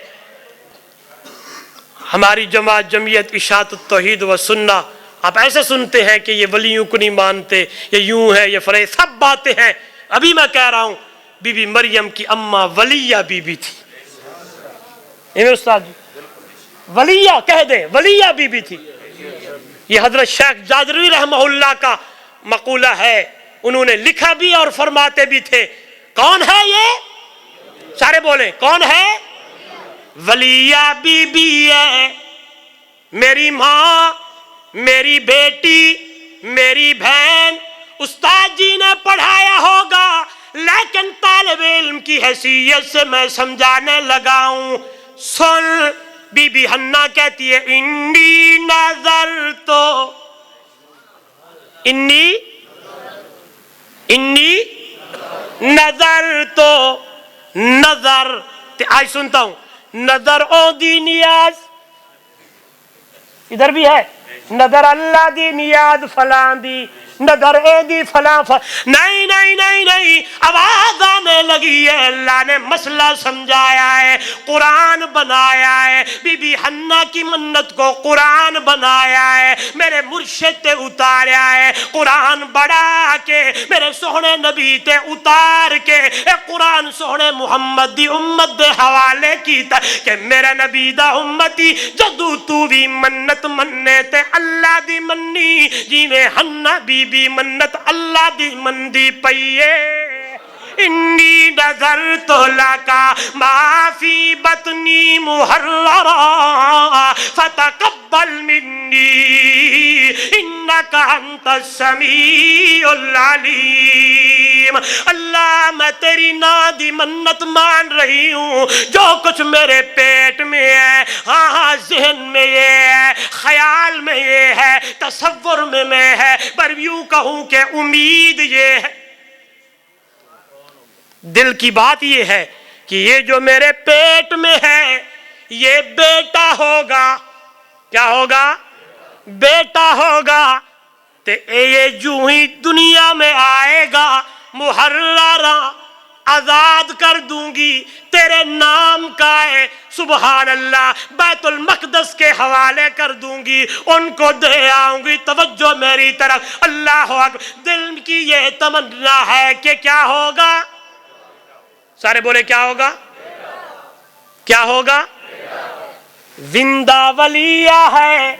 ہماری جماعت جمعیت اشاعت التوحید و سنہ, آپ ایسے سنتے ہیں کہ یہ ولیوں کو نہیں مانتے, یہ یوں ہے, یہ فرے, سب باتیں ہیں. ابھی میں کہہ رہا ہوں بی بی مریم کی اماں ولیہ بی بی تھی. استاد جی ولیہ کہہ دیں, ولیہ بی بی تھی. یہ حضرت شیخ جادری رحمہ اللہ کا مقولہ ہے, انہوں نے لکھا بھی اور فرماتے بھی تھے. کون ہے یہ؟ سارے بولیں کون ہے؟ ولیہ بی بی ہے, میری ماں، میری بیٹی، میری بہن، استاد جی نے پڑھایا ہوگا، لیکن طالب علم کی حیثیت سے میں سمجھانے لگا ہوں۔ سن، بی بی حنا کہتی ہے انی نظر تو نظر آج سنتا ہوں، نظر او دی نیاز، ادھر بھی ہے، نظر اللہ دی نیاز فلاں دی، نظر اے دی فلاں نہیں نہیں نہیں نہیں، آواز آنے لگی ہے، اللہ نے مسئلہ سمجھایا ہے، قرآن بنایا ہے، بی بی حنا کی منت کو قرآن بنایا ہے، میرے مرشد تے اتاریا ہے، قرآن بڑھا کے میرے سونے نبی تے اتار کے اے قرآن سونے محمد دی امت دے حوالے کیتا کہ میرے نبی دا امتی جدو تو بھی منت مننے تے اللہ دی منی، جیویں حنا بی بی منت اللہ دی مندی پئیے۔ انی نظرت لکا ما فی بطنی محررا فتقبل منی انکا انت السمیع العلیم۔ اللہ میں تیری نادی منت مان رہی ہوں، جو کچھ میرے پیٹ میں ہے، ہاں ذہن میں یہ ہے، خیال میں یہ ہے، تصور میں ہے، پر یوں کہوں کہ امید یہ ہے، دل کی بات یہ ہے کہ یہ جو میرے پیٹ میں ہے یہ بیٹا ہوگا۔ کیا ہوگا؟ بیٹا ہوگا۔ تے یہ جو ہی دنیا میں آئے گا محررا، آزاد کر دوں گی، تیرے نام کا ہے، سبحان اللہ، بیت المقدس کے حوالے کر دوں گی، ان کو دے آؤں گی۔ توجہ میری طرف، اللہ اکبر۔ دل کی یہ تمنا ہے کہ کیا ہوگا؟ سارے بولے کیا ہوگا؟ کیا ہوگا؟ زندہ ولیہ ہے۔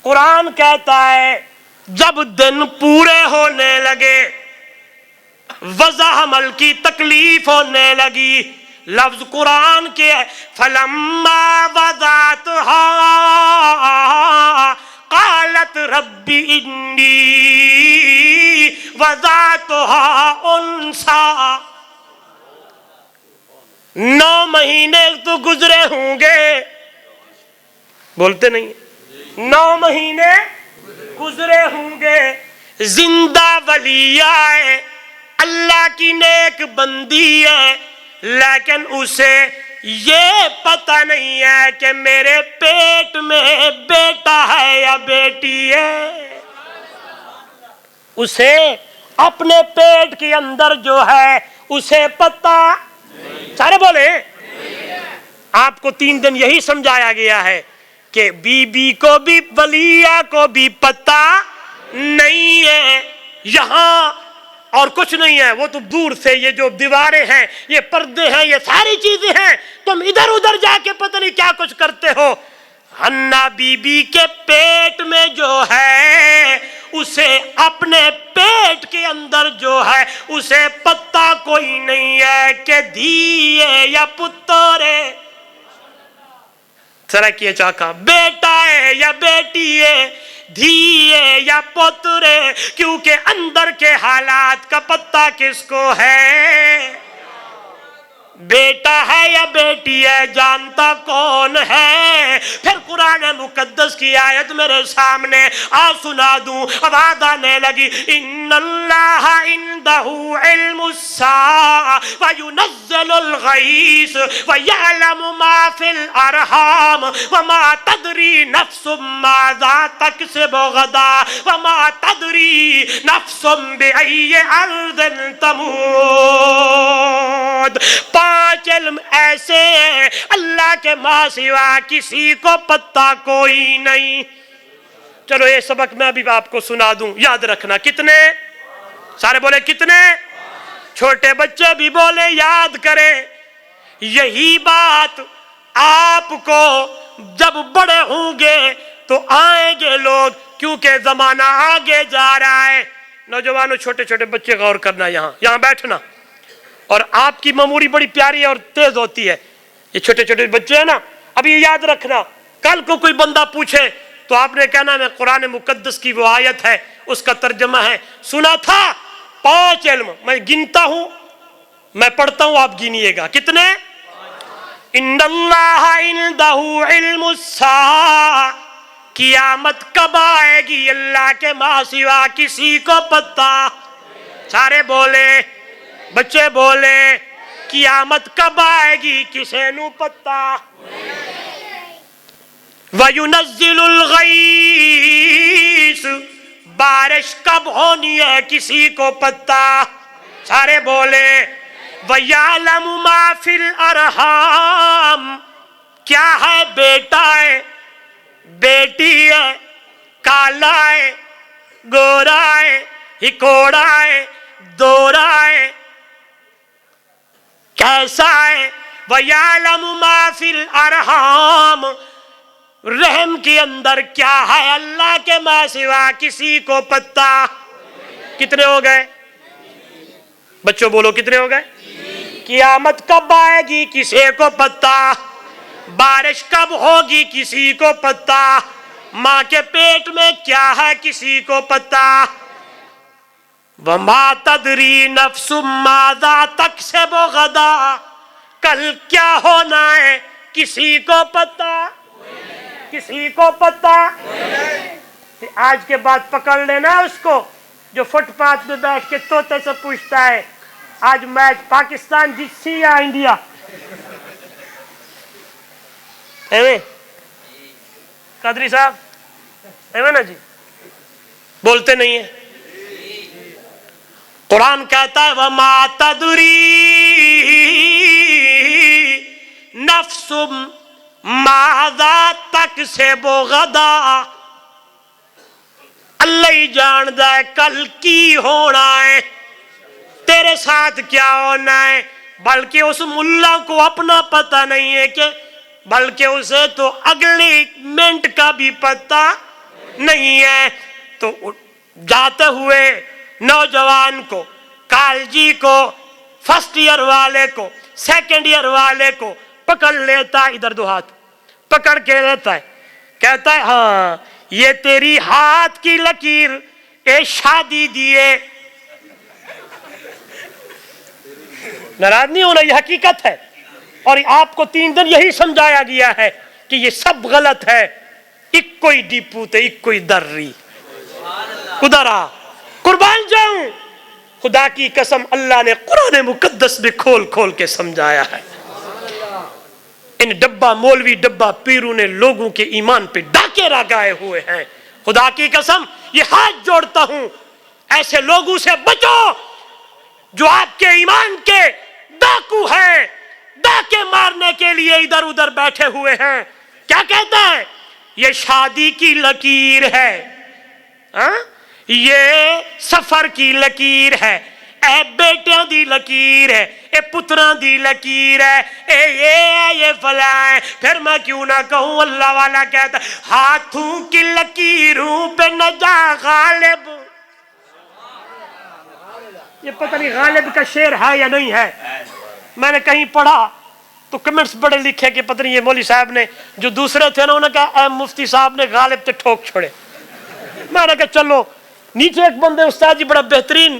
قرآن کہتا ہے جب دن پورے ہونے لگے، وضع حمل کی تکلیف ہونے لگی، لفظ قرآن کے فلما وضعتها قالت رب انی وضعتها انثی۔ 9 مہینے تو گزرے ہوں گے، بولتے نہیں، 9 مہینے گزرے ہوں گے، زندہ ولیہ ہے، اللہ کی نیک بندی ہے، لیکن اسے یہ پتہ نہیں ہے کہ میرے پیٹ میں بیٹا ہے یا بیٹی ہے۔ اسے اپنے پیٹ کے اندر جو ہے اسے پتہ، سارے بولے، آپ کو 3 دن یہی سمجھایا گیا ہے کہ بی بی کو بھی ولیہ کو بھی پتہ نہیں ہے، یہاں اور کچھ نہیں ہے، وہ تو دور سے یہ جو دیواریں ہیں، یہ پردے ہیں، یہ ساری چیزیں ہیں، تم ادھر ادھر جا کے پتہ نہیں کیا کچھ کرتے ہو۔ حنا بی بی کے پیٹ میں جو ہے اسے اپنے پیٹ کے اندر جو ہے اسے پتہ کوئی نہیں ہے کہ دھی ہے یا پتر ہے، ذرا کیے چاکا، بیٹا ہے یا بیٹی ہے، دھی ہے یا پتر ہے، کیونکہ اندر کے حالات کا پتہ کس کو ہے؟ بیٹا ہے یا بیٹی ہے جانتا کون ہے؟ پھر قرآن مقدس کی آیت میرے سامنے سنا دوں، آواز آنے لگی ان اللہ عندہ علم الساعہ وینزل الغیث ویعلم ما فی الارحام وما تدری نفس ماذا تکسب غدا وما تدری نفس بأی ارض تموت۔ 5 علم ایسے ہیں اللہ کے ماں سوا کسی کو پتہ کوئی نہیں۔ چلو یہ سبق میں بھی آپ کو سنا دوں، یاد رکھنا۔ کتنے؟ سارے بولے کتنے؟ چھوٹے بچے بھی بولے یاد کریں۔ یہی بات آپ کو جب بڑے ہوں گے تو آئیں گے لوگ، کیونکہ زمانہ آگے جا رہا ہے۔ نوجوانوں، چھوٹے چھوٹے بچے غور کرنا، یہاں بیٹھنا، اور آپ کی میموری بڑی پیاری اور تیز ہوتی ہے۔ یہ چھوٹے چھوٹے بچے ہیں نا، اب یہ یاد رکھنا، کل کو کوئی بندہ پوچھے تو آپ نے کہنا میں قرآن مقدس کی وہ آیت ہے اس کا ترجمہ ہے سنا تھا۔ 5 علم میں گنتا ہوں، میں پڑھتا ہوں، آپ گنیے گا کتنے؟ ان اللہ عندہ علم الساعہ، قیامت کب آئے گی اللہ کے ماں سوا کسی کو پتہ۔ سارے بولے، بچے بولے، قیامت کب آئے گی کسے نو پتہ۔ وَيُنَزِّلُ الْغَيْثَ، بارش کب ہونی ہے کسی کو پتہ۔ سارے بولے۔ وَيَعْلَمُ مَا فِي الْأَرْحَامِ، کیا ہے بیٹا ہے، بیٹی ہے، کالا ہے، گورا ہے، ہکوڑا ہے، دورا ہے، کیسا ہے۔ وَيَعْلَمُ مَا فِي الْأَرْحَامِ، رحم کے اندر کیا ہے اللہ کے ماں سوا کسی کو پتہ۔ کتنے ہو گئے بچوں؟ بولو کتنے ہو گئے؟ قیامت کب آئے گی کسی کو پتہ، بارش کب ہوگی کسی کو پتہ، ماں کے پیٹ میں کیا ہے کسی کو پتہ۔ وَمَا تَدْرِي نَفْسٌ مَاذَا تَكْسِبُ غَدًا، کل کیا ہونا ہے کسی کو پتہ، کسی کو پتہ۔ آج کے بعد پکڑ لینا اس کو جو فٹ پاتھ میں بیٹھ کے طوطے سے پوچھتا ہے آج میچ پاکستان جیت سی یا انڈیا؟ قادری صاحب ایویں نا جی، بولتے نہیں ہیں۔ قرآن کہتا ہے وَمَا تَدْرِي نَفْسٌ مَاذَا تَكْسِبُ غَدًا، اللہ ہی جاندہ ہے کل کی ہونا ہے، تیرے ساتھ کیا ہونا ہے۔ بلکہ اس ملا کو اپنا پتہ نہیں ہے کہ بلکہ اسے تو اگلی منٹ کا بھی پتہ نہیں ہے۔ تو جاتے ہوئے نوجوان کو، کالجی کو، فرسٹ ایئر والے کو، سیکنڈ ایئر والے کو پکڑ لیتا ہے، ادھر 2 ہاتھ پکڑ کے لیتا ہے، کہتا ہے ہاں یہ تیری ہاتھ کی لکیر اے شادی دیے۔ ناراض نہیں ہونا، یہ حقیقت ہے، اور آپ کو 3 دن یہی سمجھایا گیا ہے کہ یہ سب غلط ہے۔ ایک کوئی ڈیپوتے ایک کوئی درری ادھر آ، قربان جاؤں، خدا کی قسم اللہ نے قرآن مقدس میں کھول کھول کے سمجھایا ہے۔ ان ڈبہ مولوی ڈبہ پیروں نے لوگوں کے ایمان پہ ڈاکے لگائے ہوئے ہیں۔ خدا کی قسم یہ ہاتھ جوڑتا ہوں، ایسے لوگوں سے بچو جو آپ کے ایمان کے ڈاکو ہیں، ڈاکے مارنے کے لیے ادھر ادھر بیٹھے ہوئے ہیں۔ کیا کہتا ہے؟ یہ شادی کی لکیر ہے، یہ سفر کی لکیر ہے، اے بیٹیاں دی لکیر ہے، اے پتراں دی لکیر ہے، اے یہ فلاں ہے۔ پھر میں کیوں نہ کہوں، اللہ والا کہتا ہے ہاتھوں کی لکیروں پہ نہ جا غالب۔ یہ پتہ نہیں غالب کا شعر ہے یا نہیں ہے، میں نے کہیں پڑھا تو کمنٹس بڑے لکھے کہ پتہ نہیں یہ مولوی صاحب نے جو دوسرے تھے نا انہوں نے کہا اے مفتی صاحب نے غالب تے ٹھوک چھوڑے۔ میں نے کہا چلو، نیچے ایک بندے استاد جی بڑا بہترین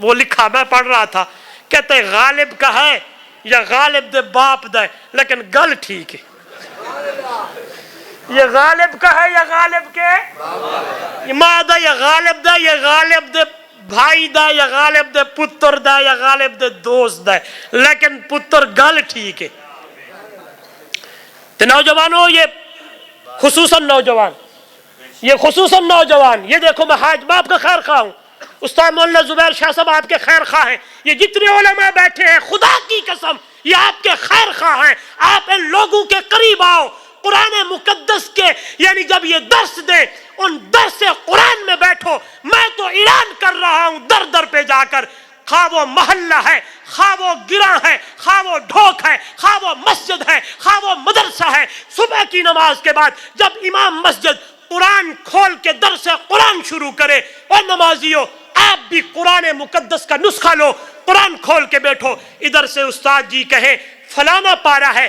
وہ لکھا، میں پڑھ رہا تھا، کہتے ہیں غالب کا ہے یا غالب دے باپ دے، لیکن گل ٹھیک ہے، یہ غالب کا ہے یا غالب کے یہ ماں دا یا غالب دا یا غالب دے بھائی دا یا غالب دے پتر دا یا غالب دے دوست دا، لیکن پتر گل ٹھیک ہے۔ تو نوجوانوں، یہ خصوصاً نوجوان، یہ دیکھو میں حاج باپ کا خیر خواہ ہوں، استاد مولانا زبیر شاہ صاحب آپ کے خیر خواہ ہیں، یہ جتنے علماء بیٹھے ہیں خدا کی قسم یہ آپ کے خیر خواہ ہیں۔ آپ ان لوگوں کے قریب آؤ، قرآن مقدس کے یعنی جب یہ درس دیں ان درس قرآن میں بیٹھو۔ میں تو اعلان کر رہا ہوں در در پہ جا کر، خواہ وہ محلہ ہے، خواہ وہ گراں ہے، خواہ وہ ڈھوک ہے، خواہ وہ مسجد ہے، خواہ وہ مدرسہ ہے، صبح کی نماز کے بعد جب امام مسجد قرآن کھول کے درس قرآن شروع کرے، اور نمازیوں آپ بھی قرآن مقدس کا نسخہ لو، قرآن کھول کے بیٹھو، ادھر سے استاد جی کہیں فلانا پارہ ہے،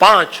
5।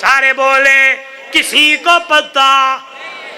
سارے بولے کسی کو پتہ،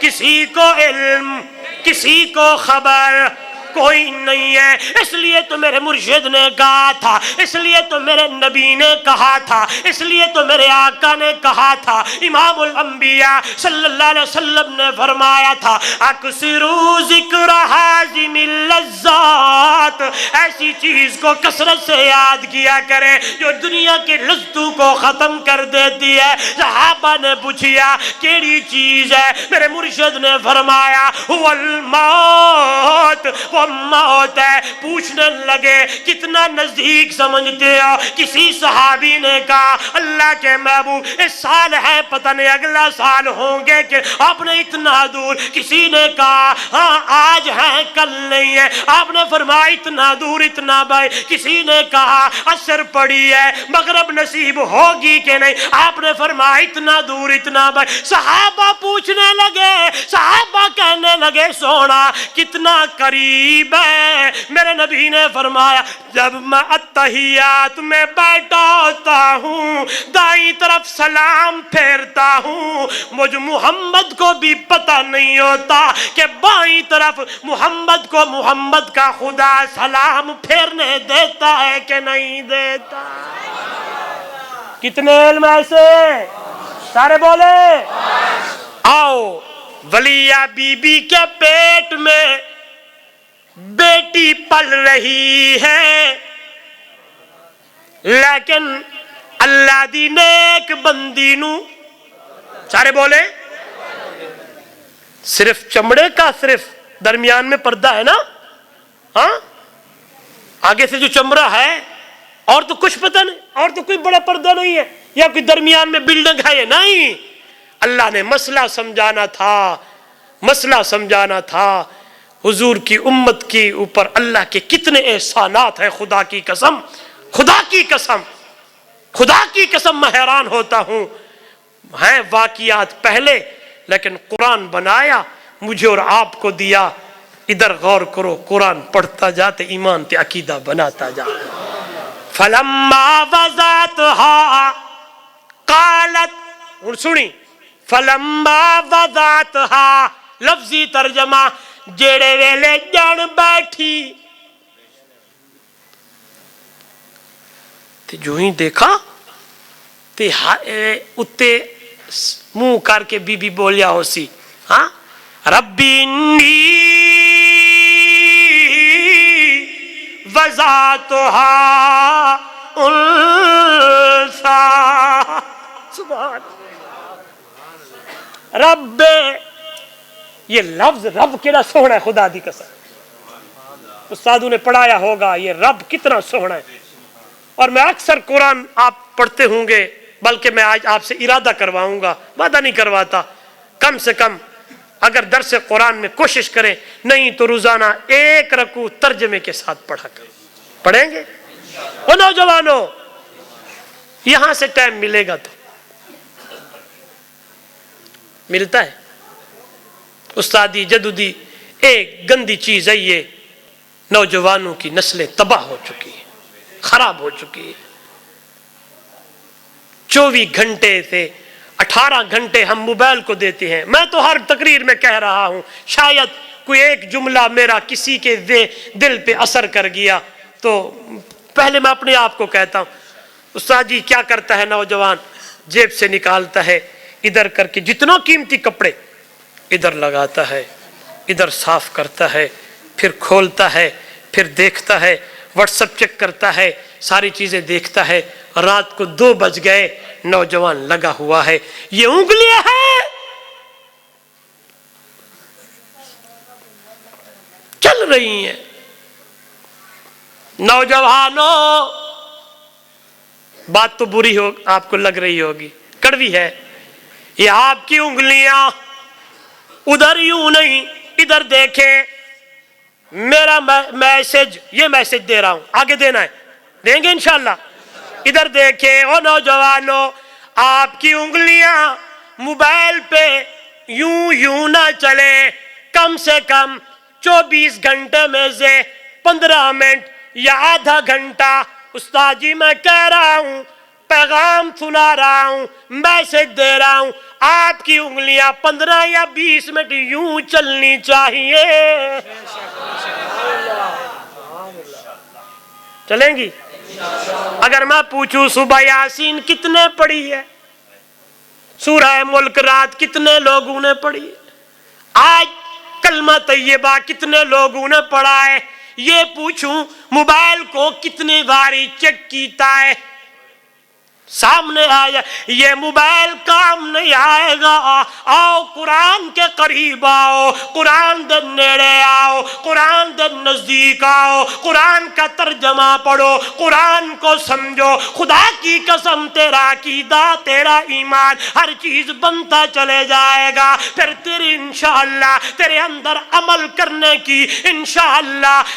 کسی کو علم، کسی کو خبر کوئی نہیں ہے۔ اس لیے تو میرے مرشد نے کہا تھا، اس لیے تو میرے نبی نے کہا تھا، اس لیے تو میرے آقا نے کہا تھا، امام الانبیاء صلی اللہ علیہ وسلم نے فرمایا تھا اکثروا ذکر حازم اللذات، ایسی چیز کو کثرت سے یاد کیا کرے جو دنیا کے لذتوں کو ختم کر دیتی ہے۔ صحابہ نے پوچھا کیڑی چیز ہے؟ میرے مرشد نے فرمایا هو الموت، وہ موت ہے۔ پوچھنے لگے کتنا نزدیک سمجھتے ہو؟ کسی صحابی نے کہا اللہ کے محبوب اس سال ہے پتہ نہیں اگلا سال ہوں گے کہ آپ نے اتنا دور۔ کسی نے کہا ہاں آج ہے کل نہیں ہے، آپ نے فرمایا اتنا دور اتنا بھائی۔ کسی نے کہا عصر پڑی ہے مغرب نصیب ہوگی کہ نہیں، آپ نے فرمایا اتنا دور اتنا بھائی۔ صحابہ پوچھنے لگے، صحابہ کہنے لگے سونا کتنا قریب ہے؟ میرے نبی نے فرمایا جب میں اتحیات میں بیٹھا ہوتا ہوں دائیں طرف سلام پھیرتا ہوں، مجھ محمد کو بھی پتہ نہیں ہوتا کہ بائیں طرف محمد کو محمد کا خدا سلام پھیرنے دیتا ہے کہ نہیں دیتا۔ کتنے علم ایسے سارے بولے آؤ ولیہ بی بی کے پیٹ میں بیٹی پل رہی ہے، لیکن اللہ دی نیک بندی نو سارے بولے صرف چمڑے کا صرف درمیان میں پردہ ہے نا، ہاں آگے سے جو چمڑا ہے اور تو کچھ پتہ نہیں، اور تو کوئی بڑا پردہ نہیں ہے یا کوئی درمیان میں بلڈنگ ہے، نہیں۔ اللہ نے مسئلہ سمجھانا تھا، مسئلہ سمجھانا تھا۔ حضور کی امت کے اوپر اللہ کے کتنے احسانات ہیں، خدا کی قسم، خدا کی قسم، خدا کی قسم میں حیران ہوتا ہوں۔ ہیں واقعات پہلے لیکن قرآن بنایا مجھے اور آپ کو دیا۔ ادھر غور کرو، قرآن پڑھتا جاتے ایمان تے عقیدہ بناتا جا۔ فلما وضعتها قالت، سنی فلما وضعتها لفظی ترجمہ جیڑے ویلے جان بیٹھی تے جو ہی دیکھا تے اتے منہ کر کے بی بی بولیا ہو سی ہاں ربی انی وضعتها انثى، سبحان رب، یہ لفظ رب کتنا سوہنا ہے، خدا دی قسم استادوں نے پڑھایا ہوگا یہ رب کتنا سوہنا ہے۔ اور میں اکثر قرآن آپ پڑھتے ہوں گے، بلکہ میں آج آپ سے ارادہ کرواؤں گا، وعدہ نہیں کرواتا، کم سے کم اگر درس قرآن میں کوشش کریں، نہیں تو روزانہ ایک رکوع ترجمے کے ساتھ پڑھا کریں۔ پڑھیں گے وہ نوجوانوں، یہاں سے ٹائم ملے گا تو ملتا ہے۔ استادی جدودی ایک گندی چیز ہے، یہ نوجوانوں کی نسلیں تباہ ہو چکی ہیں، خراب ہو چکی ہے۔ 24 گھنٹے سے 18 گھنٹے ہم موبائل کو دیتے ہیں۔ میں تو ہر تقریر میں کہہ رہا ہوں، شاید کوئی ایک جملہ میرا کسی کے دل پہ اثر کر گیا تو پہلے میں اپنے آپ کو کہتا ہوں، استاد جی کیا کرتا ہے نوجوان؟ جیب سے نکالتا ہے ادھر کر کے جتنا قیمتی کپڑے ادھر لگاتا ہے، ادھر صاف کرتا ہے، پھر کھولتا ہے، پھر دیکھتا ہے، واٹس ایپ چیک کرتا ہے، ساری چیزیں دیکھتا ہے۔ رات کو 2 بج گئے، نوجوان لگا ہوا ہے، یہ انگلیاں ہیں چل رہی ہیں۔ نوجوانوں بات تو بری ہو آپ کو لگ رہی ہوگی، کڑوی ہے، یہ آپ کی انگلیاں ادھر یوں نہیں ادھر دیکھیں۔ میرا میسج، یہ میسج دے رہا ہوں، آگے دینا ہے، دیں گے انشاءاللہ۔ ادھر دیکھیں او نوجوانوں، آپ کی انگلیاں موبائل پہ یوں نہ چلے، کم سے کم 24 گھنٹے میں سے 15 منٹ یا آدھا گھنٹہ، استاد جی میں کہہ رہا ہوں پیغام پیغام سنا رہا ہوں، میسج دے رہا ہوں، آپ کی انگلیاں 15 یا 20 منٹ یوں چلنی چاہیے. چلیں گی؟ اگر میں پوچھوں صبح یاسین کتنے پڑھی ہے، سورہ ملک رات کتنے لوگوں نے پڑھی ہے، آج کلمہ طیبہ کتنے لوگوں نے پڑھا ہے، یہ پوچھوں موبائل کو کتنی باری چیک کیتا ہے، سامنے آیا یہ موبائل کام نہیں آئے گا. آؤ قرآن کے قریب آؤ، قرآن دے نیڑے آؤ، قرآن دے نزدیک آؤ، قرآن کا ترجمہ پڑھو، قرآن کو سمجھو. خدا کی قسم تیرا عقیدہ، تیرا ایمان ہر چیز بنتا چلے جائے گا. پھر تیری انشاءاللہ تیرے اندر عمل کرنے کی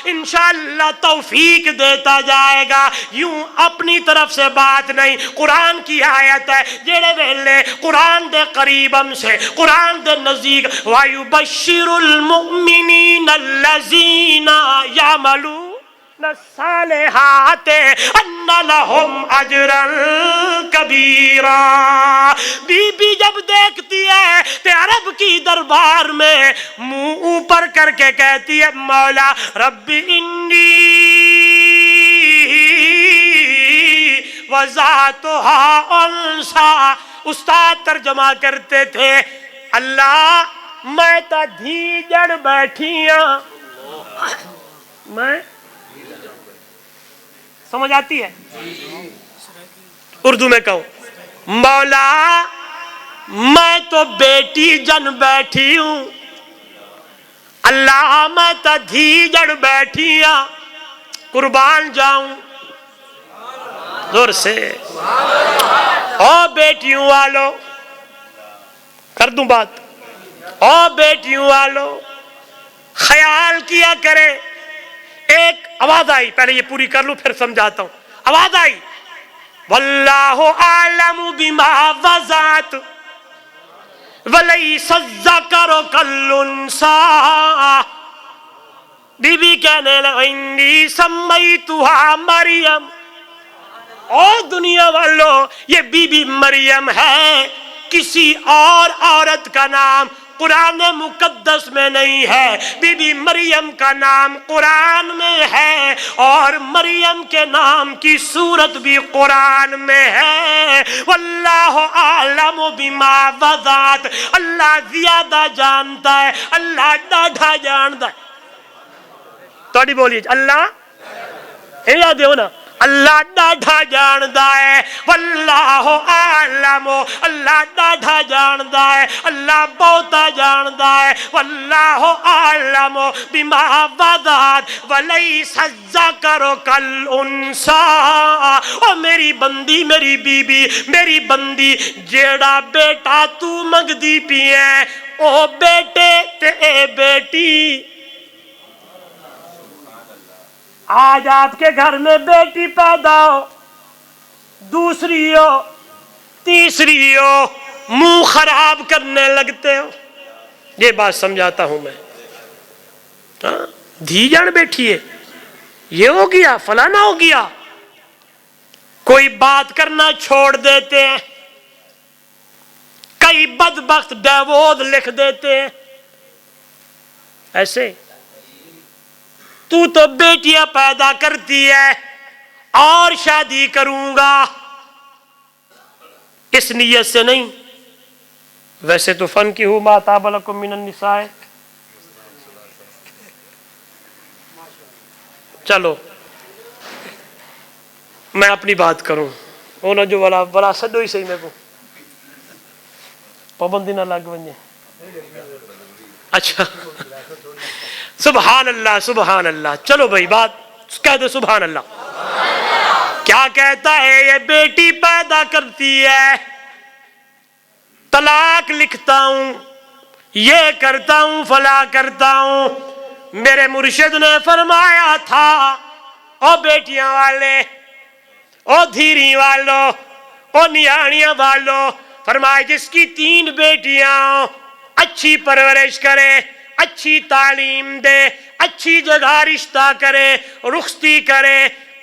انشاءاللہ توفیق دیتا جائے گا. یوں اپنی طرف سے بات نہیں، قرآن کی آیت ہے، جڑے ویلے قرآن دے قریب ہم سے، قرآن دے نزدیک. وَيُبَشِّرُ الْمُؤْمِنِينَ الَّذِينَ يَعْمَلُونَ الصَّالِحَاتِ أَنَّ لَهُمْ أَجْرًا كَبِيرًا. بی بی جب دیکھتی ہے تو عرب کی دربار میں منہ اوپر کر کے کہتی ہے مولا رب انی وَذَاتُهَا أُنْثَىٰ. استاد ترجمہ کرتے تھے اللہ میں تا دھی جڑ بیٹھی ہاں. میں سمجھ آتی ہے؟ اردو میں کہوں مولا میں تو بیٹی جن بیٹھی ہوں، اللہ میں تا دھی جڑ بیٹھی ہاں، قربان جاؤں. زور سے او بیٹیوں والو، کر دوں بات، او بیٹیوں والو خیال کیا کرے. ایک آواز آئی، پہلے یہ پوری کر لوں پھر سمجھاتا ہوں. آواز آئی واللہ اعلم بما وضعت ولیس الذکر کالانثیٰ. بی بی کہنے لگی انی سمیتها مریم. او دنیا والو یہ بی بی مریم ہے، کسی اور عورت کا نام قرآن مقدس میں نہیں ہے. بی بی مریم کا نام قرآن میں ہے اور مریم کے نام کی صورت بھی قرآن میں ہے. واللہ اعلم بما وضعت. اللہ زیادہ جانتا ہے، اللہ ڈاڈھا جانتا ہے. توڑی بولیے اللہ یاد دیو نا، اللہ ڈاڈھا جاندا ہے. واللہ اعلم، اللہ ڈاڈھا جاندا ہے، اللہ بہتا جاندا ہے. واللہ اعلم بما وضعت ولیس الذکر کالانثیٰ. او میری بندی، میری بی بی، میری بندی جیڑا بیٹا تو منگدی پی ہے او بیٹے تے اے بیٹی. آج آپ کے گھر میں بیٹی پیدا ہو، دوسری ہو، تیسری ہو، منہ خراب کرنے لگتے ہو. یہ بات سمجھاتا ہوں میں. دھی جان بیٹھی ہے، یہ ہو گیا فلانا ہو گیا، کوئی بات کرنا چھوڑ دیتے ہیں. کئی بدبخت ڈیوورس لکھ دیتے ہیں. ایسے تو بیٹیاں پیدا کرتی ہے اور شادی کروں گا، اس نیت سے نہیں. ویسے تو فَانْكِحُوا مَا طَابَ لَكُم مِّنَ النِّسَاءِ. چلو میں اپنی بات کروں، ہونا جو والا سڈو ہی صحیح میں کو پابندی نہ لگ ونجے. اچھا سبحان اللہ سبحان اللہ. چلو بھائی بات کہہ دو سبحان اللہ. کیا کہتا ہے یہ بیٹی پیدا کرتی ہے، طلاق لکھتا ہوں، یہ کرتا ہوں، فلا کرتا ہوں. میرے مرشد نے فرمایا تھا او بیٹیاں والے، او دھیری والو، او نیاڑیاں والو، فرمایا جس کی 3 بیٹیاں ہوں اچھی پرورش کرے، اچھی تعلیم دے، اچھی جگہ رشتہ کرے، رخصتی کرے.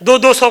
200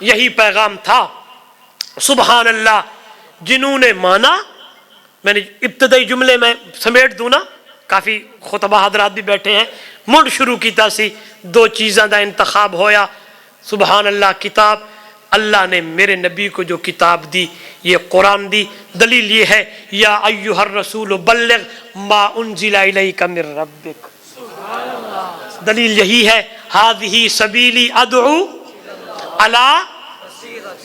یہی پیغام تھا. سبحان اللہ. جنہوں نے مانا، میں نے ابتدائی جملے میں سمیٹ دوں نا، کافی خطبہ حضرات بھی بیٹھے ہیں، مڑ شروع کیتا سی 2 چیزاں دا انتخاب ہویا. سبحان اللہ. کتاب، اللہ نے میرے نبی کو جو کتاب دی، یہ قرآن دی. دلیل یہ ہے یا ایھا الرسول بلغ ما انزل الیک من ربک. دلیل یہی ہے. ھذہ سبیلی ادعو الی،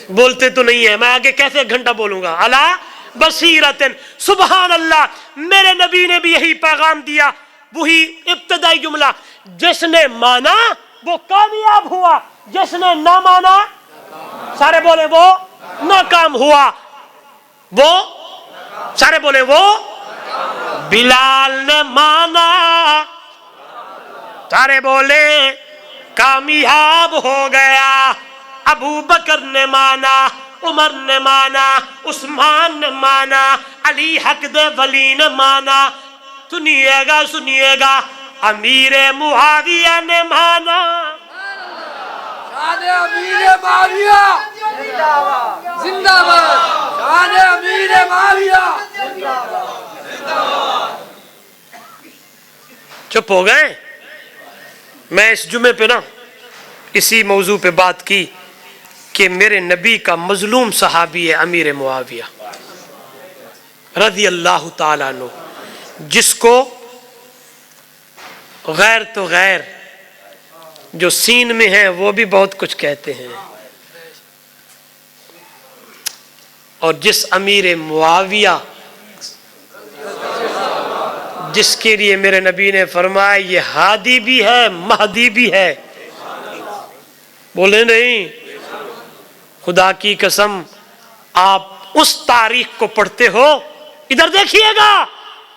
بولتے تو نہیں ہے، میں آگے کیسے 1 گھنٹہ بولوں گا. الی بصیرۃ. سبحان اللہ. میرے نبی نے بھی یہی پیغام دیا. وہی ابتدائی جملہ، جس نے مانا وہ کامیاب ہوا، جس نے نہ مانا، سارے بولے وہ ناکام ہوا. وہ سارے بولے وہ بلال نے مانا، سارے بولے کامیاب ہو گیا. ابو بکر نے مانا، عمر نے مانا، عثمان نے مانا، علی حق دے ولی نے مانا. سنیے گا امیر معاویہ نے مانا. شان امیر معاویہ زندہ باد. شان امیر معاویہ. چپ ہو گئے. میں اس جمعے پہ نا اسی موضوع پہ بات کی کہ میرے نبی کا مظلوم صحابی ہے امیر معاویہ رضی اللہ تعالیٰ عنہ، جس کو غیر تو غیر جو سین میں ہیں وہ بھی بہت کچھ کہتے ہیں، اور جس امیر معاویہ جس کے لیے میرے نبی نے فرمایا یہ ہادی بھی ہے مہدی بھی ہے. بولے نہیں. خدا کی قسم آپ اس تاریخ کو پڑھتے ہو، ادھر دیکھیے گا،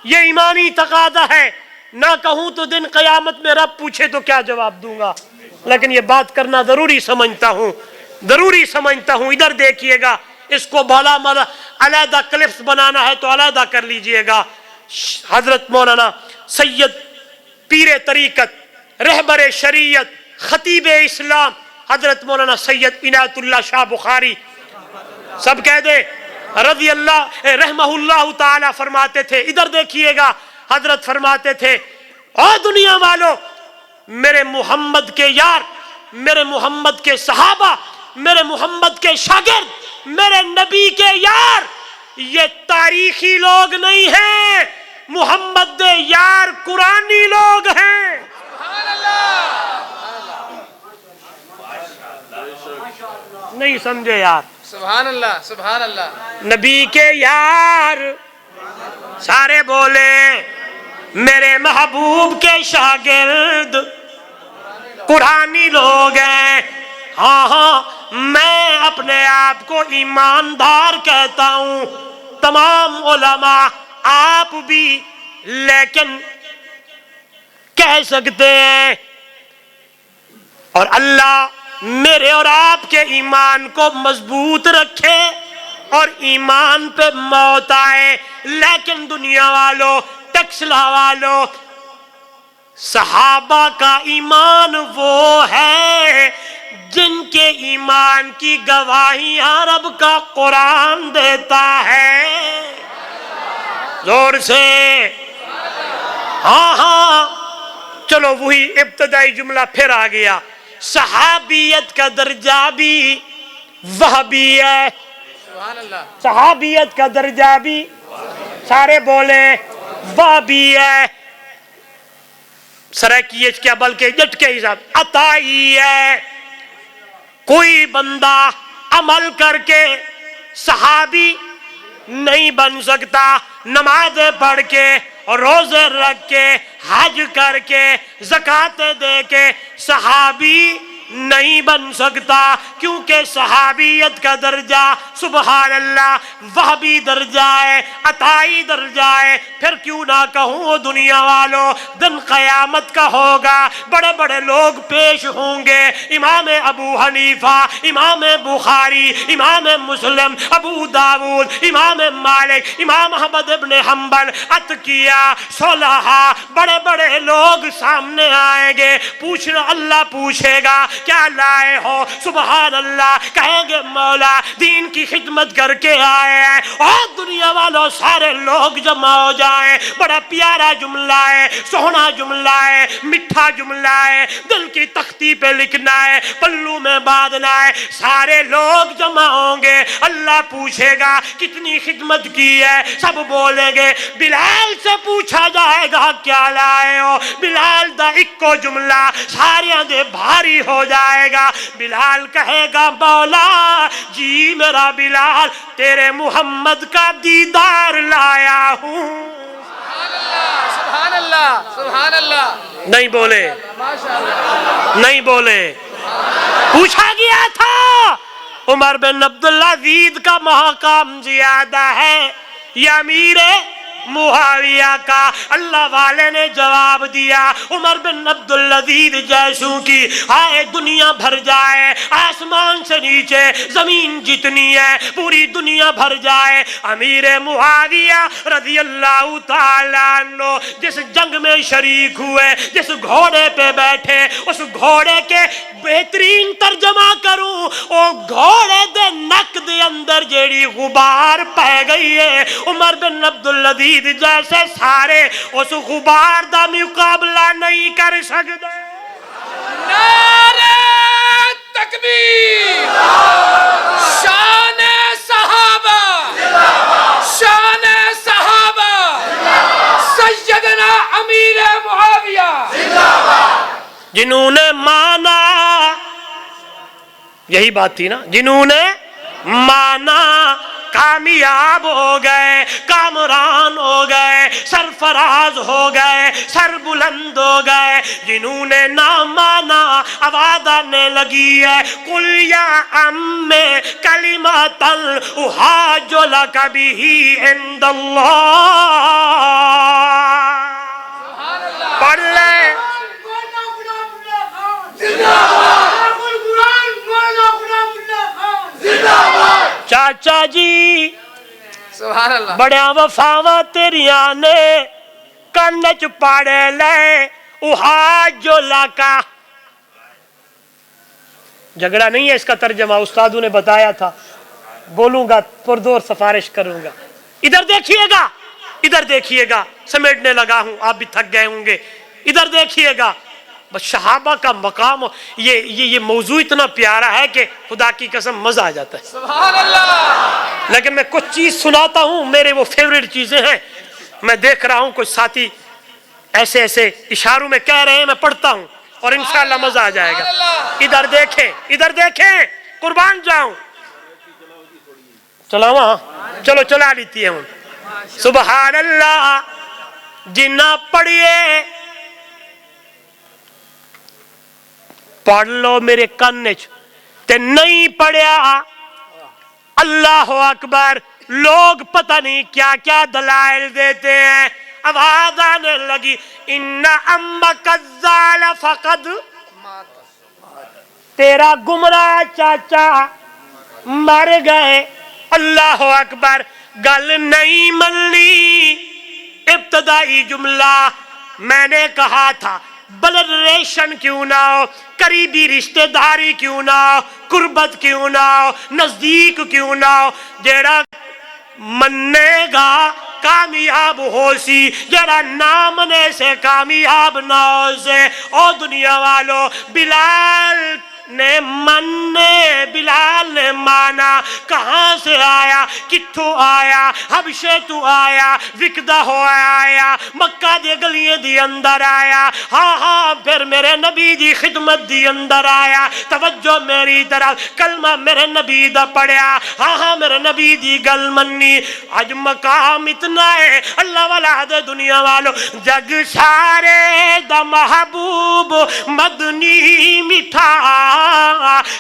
یہ ایمانی تقاضا ہے. نہ کہوں تو دن قیامت میں رب پوچھے تو کیا جواب دوں گا، لیکن یہ بات کرنا ضروری سمجھتا ہوں. ادھر دیکھیے گا. اس کو بھلا مالا علیحدہ کلپس بنانا ہے تو علیحدہ کر لیجئے گا. حضرت مولانا سید پیر طریقت، رہبر شریعت، خطیب اسلام حضرت مولانا سید عنایت اللہ شاہ بخاری سب کہہ دے رضی اللہ رحمہ اللہ تعالی فرماتے تھے. ادھر دیکھیے گا، حضرت فرماتے تھے اے دنیا والو، میرے محمد کے یار، میرے محمد کے صحابہ، میرے محمد کے شاگرد، میرے نبی کے یار یہ تاریخی لوگ نہیں ہیں، محمد دے یار قرآنی لوگ ہیں. نہیں سمجھے یار. سبحان اللہ سبحان اللہ. نبی کے یار سارے بولے میرے محبوب کے شاگرد قرآنی لوگ ہیں. ہاں میں اپنے آپ کو ایماندار کہتا ہوں، تمام علماء آپ بھی، لیکن کہہ سکتے ہیں، اور اللہ میرے اور آپ کے ایمان کو مضبوط رکھے اور ایمان پہ موت آئے. لیکن دنیا والوں، ٹیکسلا والوں، صحابہ کا ایمان وہ ہے جن کے ایمان کی گواہیاں رب کا قرآن دیتا ہے. زور سے ہاں. چلو وہی ابتدائی جملہ پھر آ گیا. صحابیت کا درجہ بھی وہابی ہے. سبحان اللہ. صحابیت کا درجہ بھی سارے بولے وہابی ہے. سرائکی کیا بلکہ جٹ کے حساب عطائی ہے. کوئی بندہ عمل کر کے صحابی نہیں بن سکتا، نمازیں پڑھ کے اور روزے رکھ کے حج کر کے زکاتیں دے کے صحابی نہیں بن سکتا، کیونکہ صحابیت کا درجہ سبحان اللہ، وہبی درجہ ہے، عطائی درجہ ہے، پھر کیوں نہ کہوں دنیا والوں، دن قیامت کا ہوگا، بڑے بڑے لوگ پیش ہوں گے، امام ابو حنیفہ، امام بخاری، امام مسلم، ابو داود، امام مالک، امام احمد ابن حنبل، عتکیہ، صلحہ، بڑے بڑے لوگ سامنے آئیں گے، پوچھنا اللہ پوچھے گا کیا لائے ہو؟ سبحان اللہ کہیں گے مولا دین کی خدمت کر کے آئے ہیں، اور دنیا والوں سارے لوگ جمع ہو جائیں، بڑا پیارا جملہ ہے، سوہنا جملہ ہے، میٹھا جملہ ہے، دل کی تختی پہ لکھنا ہے، پلو میں باندھنا ہے، سارے لوگ جمع ہوں گے، اللہ پوچھے گا کتنی خدمت کی ہے؟ سب بولیں گے، بلال سے پوچھا جائے گا کیا لائے ہو؟ بلال دا اکو جملہ ساریاں دے بھاری ہو جائے گا، بلال کہے گا مولا جی میرا بلال تیرے محمد کا دیدار لایا ہوں۔ سبحان اللہ سبحان اللہ، نہیں بولے، ماشاء اللہ، نہیں بولے، پوچھا گیا تھا عمر بن عبدالعزیز کا مقام زیادہ ہے یا امیر معاویہ کا؟ اللہ والے نے جواب دیا عمر بن عبدالعزیز جیسوں کی آئے دنیا بھر جائے، آسمان سے نیچے زمین جتنی ہے پوری دنیا بھر جائے، امیر معاویہ رضی اللہ تعالیٰ عنہ جس جنگ میں شریک ہوئے، جس گھوڑے پہ بیٹھے، اس گھوڑے کے بہترین ترجمہ کروں، او گھوڑے دے نک دے اندر جیڑی غبار پہ گئی ہے، عمر بن عبدالعزیز جیسے سارے اس غبار دا مقابلہ نہیں کر سکتے۔ نعرہ تکبیر، شان صحابہ، شان صحابہ، سیدنا امیر معاویہ، جنہوں نے مانا، یہی بات تھی نا، جنہوں نے مانا کامیاب ہو گئے، کامران ہو گئے، سرفراز ہو گئے، سر بلند ہو گئے، جنہوں نے نہ مانا آواز آنے لگی ہے قل یا ام کلمۃ احاج لک بہ عند اللہ، پڑھ لے چاچا جی سبحان اللہ، بڑیا وفاواں تیریاں نے کن چ پاڑے لے احاج لکا، جھگڑا نہیں ہے اس کا ترجمہ، استادوں نے بتایا تھا، بولوں گا پردور سفارش کروں گا، ادھر دیکھیے گا، ادھر دیکھیے گا، سمیٹنے لگا ہوں آپ بھی تھک گئے ہوں گے، ادھر دیکھیے گا، بس صحابہ کا مقام، یہ موضوع اتنا پیارا ہے کہ خدا کی قسم مزہ آ جاتا ہے، سبحان اللہ، لیکن میں کچھ چیز سناتا ہوں، میرے وہ فیوریٹ چیزیں ہیں، میں دیکھ رہا ہوں کچھ ساتھی ایسے ایسے اشاروں میں کہہ رہے ہیں، میں پڑھتا ہوں اور انشاءاللہ مزہ آ جائے گا، ادھر دیکھیں، ادھر دیکھیں، قربان جاؤں، چلاواں، چلو چلا لیتی ہے ہوں، سبحان اللہ، جنہ پڑھئے پڑھ لو میرے کنچ تے نہیں پڑھیا اللہ اکبر، لوگ پتہ نہیں کیا کیا دلائل دیتے ہیں، آواز آنے لگی ان امک الزال فقد، تیرا گمراہ چاچا مر گئے، اللہ اکبر، گل نہیں ملنی، ابتدائی جملہ میں نے کہا تھا بلڈ ریلیشن کیوں نہ ہو، قریبی رشتہ داری کیوں نہ ہو، قربت کیوں نہ ہو، نزدیک کیوں نہ ہو، جیڑا مننے گا کامیاب ہو سی، جیڑا نہ منے سے کامیاب نہ ہو سے۔ او دنیا والو، بلال نے مننے، بلال نے مانا، کہاں سے آیا، کتھوں آیا، حبشے تو آیا، وکدہ ہو آیا، مکہ دے گلیاں دی اندر آیا، ہاں ہاں پھر میرے نبی دی خدمت دی اندر آیا، توجہ میری طرف، کلمہ میرے نبی دا پڑھیا، ہاں ہاں میرے نبی دی گل منی، اج مقام اتنا ہے اللہ والا دے دنیا والو، جگ سارے دا محبوب مدنی مٹھا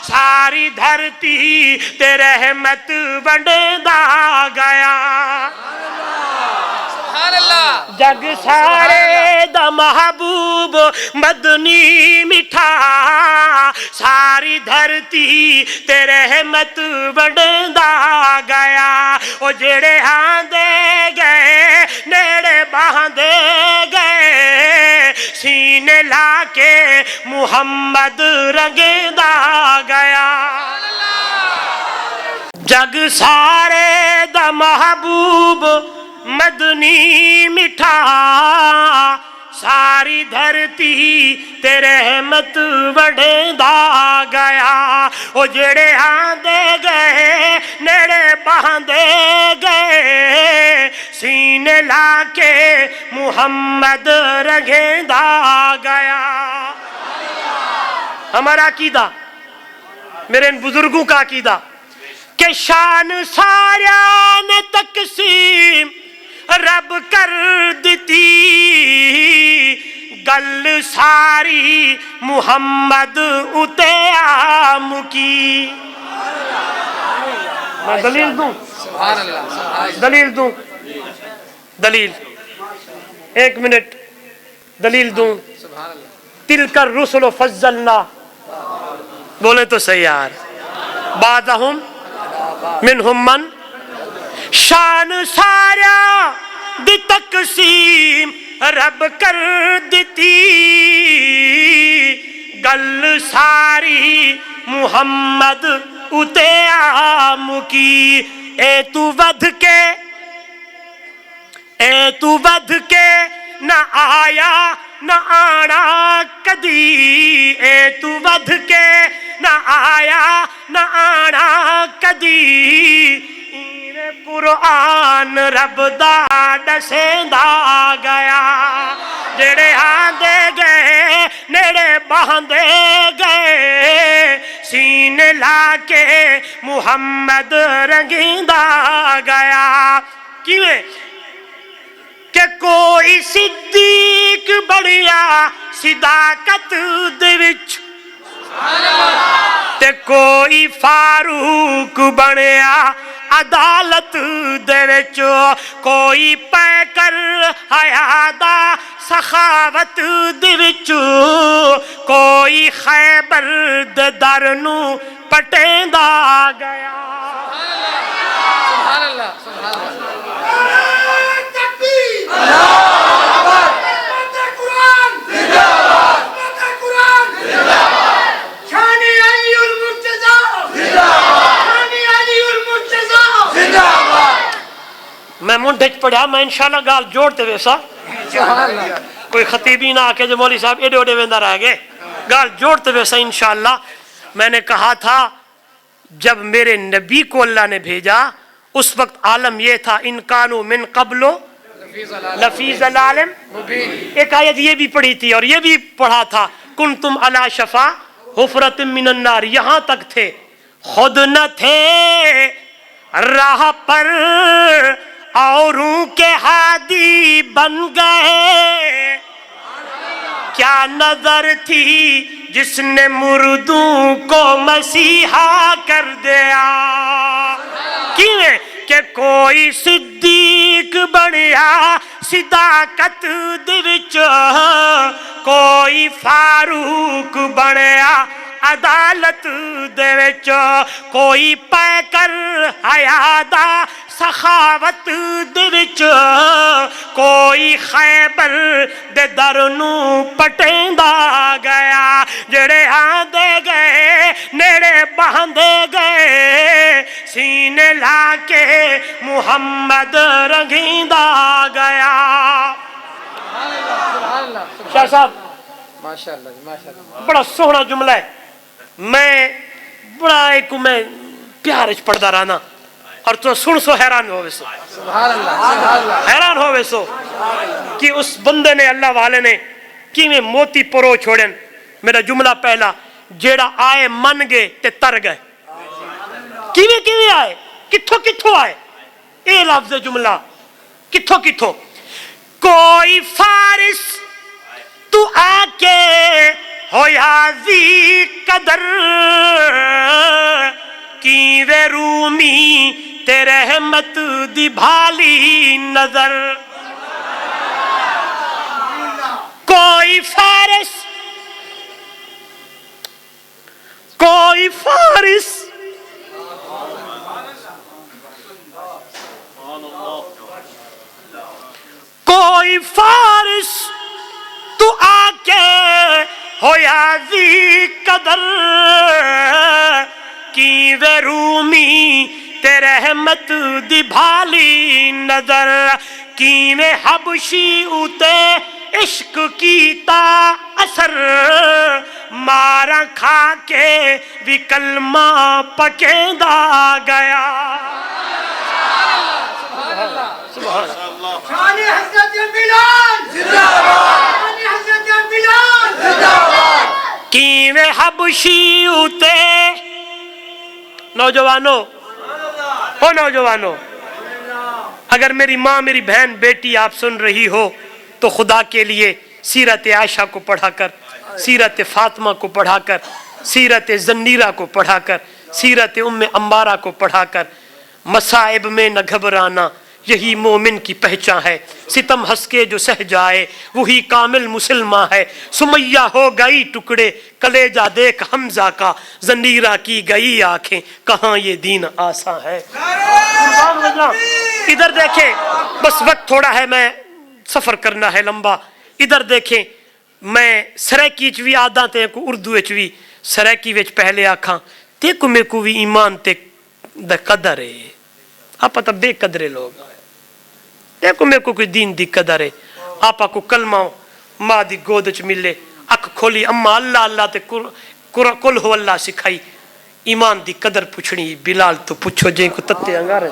ساری دھرتی تے رحمت ونڈدا گیا سبحان اللہ جگ سارے دا محبوب مدنی میٹھا ساری دھرتی تے رحمت ونڈدا گیا او جڑے آندے گئے نیڑے باندے گئے سینے لا کے محمد رنگدا گیا جگ سارے دا محبوب مدنی میٹھا ساری دھرتی تے رحمت وڈھدا گیا او جڑے آندے گئے نیڑے باندے گئے سینے لا کے محمد رنگدا گیا ہمارا عقیدہ میرے ان بزرگوں کا عقیدہ کہ شان ساریاں نے تقسیم رب کر دیتی گل ساری محمد اتے آم کی میں دلیل دوں سبحان اللہ دلیل دوں دلیل ایک منٹ دلیل دوں سبحان اللہ تلک الرسل فضلنا بولے تو صحیح یار بعضهم منہم من شان سارا دی تقسیم رب کر دیتی گل ساری محمد اتے آم کی اے تو ودھ کے نہ آیا نہ آنا کدی اے تو ودھ کے نہ آیا نہ آنا کدی قرآن رب دا دسیندا گیا جڑے آندے گئے نیڑے باندے گئے سینے لا کے محمد رنگیندا گیا کیویں کہ کوئی صدیق بڑیا صداقت دے وچ تے کوئی فاروق بنیا عدالت دے وچ کوئی پیکر حیا دا سخاوت دے وچ کوئی خیبر دے در نو پٹیندا گیا سبحان اللہ سبحان اللہ میں منڈج پڑھا میں انشاءاللہ گال جوڑتے ویسا کوئی خطیبی نہ آکے جو مولی صاحب ایڈے اوڈے ویندہ رہ گئے گال جوڑتے ویسا انشاءاللہ میں نے کہا تھا جب میرے نبی کو اللہ نے بھیجا اس وقت عالم یہ تھا ان کانو من قبلو لفی ضلال مبین ایک آیت یہ بھی پڑھی تھی اور یہ بھی پڑھا تھا کنتم علی شفا حفرت من النار یہاں تک تھے خود نہ تھے راہ پر اوروں کے ہادی بن گئے کیا نظر تھی جس نے مردوں کو مسیحا کر دیا کیویں کہ کوئی صدیق بنیا صداقت دے وچ کوئی فاروق بنیا عدالت دے وچ کوئی پیکر حیا دا سخاوت دے وچ کوئی خیبر دے در نو پٹیندا گیا جڑے آندے گئے نیڑے باندے گئے سینے لا کے محمد رنگیندا گیا شاہ صاحب ماشاءاللہ ماشاءاللہ بڑا سونا جملہ ہے میں بڑا ایک میں پیار اچ پڑھدا رہنا اور تو سن سو حیران ہوئے سو سبحان اللہ سبحان اللہ حیران ہوئے سو کہ اس بندے نے اللہ والے نے کی میں موتی پرو چھوڑن میرا جملہ پہلا جیڑا آئے من گئے تے تر گئے کیویں آئے کتھوں آئے اے لفظ جملہ کتھوں کوئی فارس تو آ کے ہویا ذی قدر کی وے رومی تے رحمت دی بھالی نظر کوئی فارس کوئی فارس تو آ کے ہویا ذی قدر کی وے رومی تے رحمت دی بھالی نظر کی وے حبشی اتے عشق کیتا اثر مارا کھا کے بھی کلمہ پکیندا گیا شان حضرت بلال زندہ باد شان حضرت بلال زندہ باد کیویں حبشی اتے نوجوانوں او نوجوانوں اگر میری ماں میری بہن بیٹی آپ سن رہی ہو تو خدا کے لیے سیرت عائشہ کو پڑھا کر سیرت فاطمہ کو پڑھا کر سیرت زنیرہ کو پڑھا کر سیرت ام عمارہ کو پڑھا کر مصائب میں نہ گھبرانا یہی مومن کی پہچان ہے ستم ہنس کے جو سہ جائے وہی کامل مسلمہ ہے سمیہ ہو گئی ٹکڑے کلیجہ دیکھ حمزہ کا زنیرہ کی گئی آنکھیں کہاں یہ دین آساں ہے ادھر دیکھیں بس وقت تھوڑا ہے میں سفر کرنا ہے لمبا ادھر دیکھیں میں سریکی چوی آدھا تے کو اردو چوی سریکی وچ پہلے آکھاں تے کو میں کو بھی ایمان تے دا قدر ہے آپ تا بے قدرے لوگ تے کو میں کو کوئی دین دی قدر ہے آپا کو کلمہ ماں دی گود چ ملے اک کھولی اما اللہ اللہ تے کل ہو اللہ سکھائی ایمان دی قدر پوچھنی بلال تو پوچھو جن کو تتے انگارے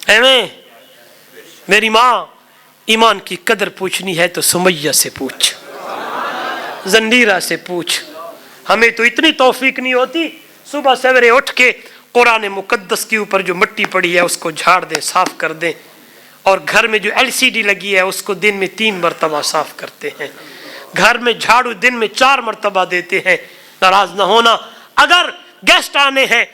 ایویں میری ماں ایمان کی قدر پوچھنی ہے تو سمیہ سے پوچھ زنیرہ سے پوچھ ہمیں تو اتنی توفیق نہیں ہوتی صبح سویرے اٹھ کے قرآن مقدس کے اوپر جو مٹی پڑی ہے اس کو جھاڑ دیں صاف کر دیں اور گھر میں جو LCD لگی ہے اس کو دن میں 3 مرتبہ صاف کرتے ہیں گھر میں جھاڑو دن میں 4 مرتبہ دیتے ہیں ناراض نہ ہونا اگر گیسٹ آنے ہیں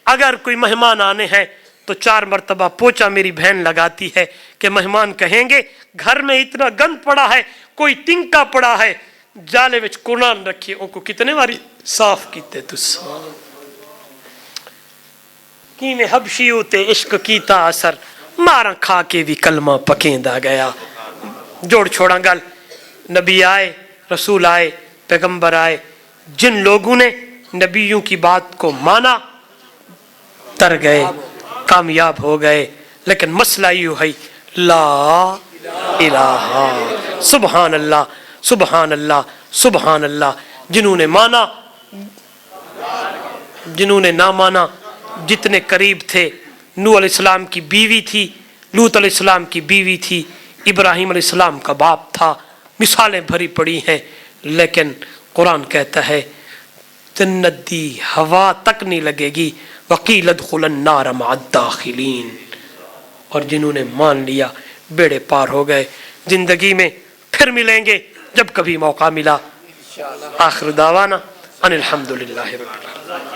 اگر کوئی مہمان آنے ہیں تو 4 مرتبہ پوچا میری بہن لگاتی ہے کہ مہمان کہیں گے گھر میں اتنا گند پڑا ہے کوئی تنکا پڑا ہے جالے وچ قرآن رکھیے ان کو کتنے باری صاف کیتے تس کی میں حبشیوں تے عشق کیتا اثر مارا کھا کے بھی کلمہ پکیندا گیا جوڑ چھوڑا گل نبی آئے رسول آئے پیغمبر آئے جن لوگوں نے نبیوں کی بات کو مانا تر گئے کامیاب ہو گئے لیکن مسئلہ یہ ہے لا الہ سبحان اللہ سبحان اللہ سبحان اللہ جنہوں نے مانا جنہوں نے نہ مانا جتنے قریب تھے نوح علیہ السلام کی بیوی تھی لوط علیہ السلام کی بیوی تھی ابراہیم علیہ السلام کا باپ تھا مثالیں بھری پڑی ہیں لیکن قرآن کہتا ہے جنت دی ہوا تک نہیں لگے گی وقیل ادخل النار مع الداخلین اور جنہوں نے مان لیا بیڑے پار ہو گئے زندگی میں پھر ملیں گے جب کبھی موقع ملا آخر دعوانا ان الحمدللہ رب العالمین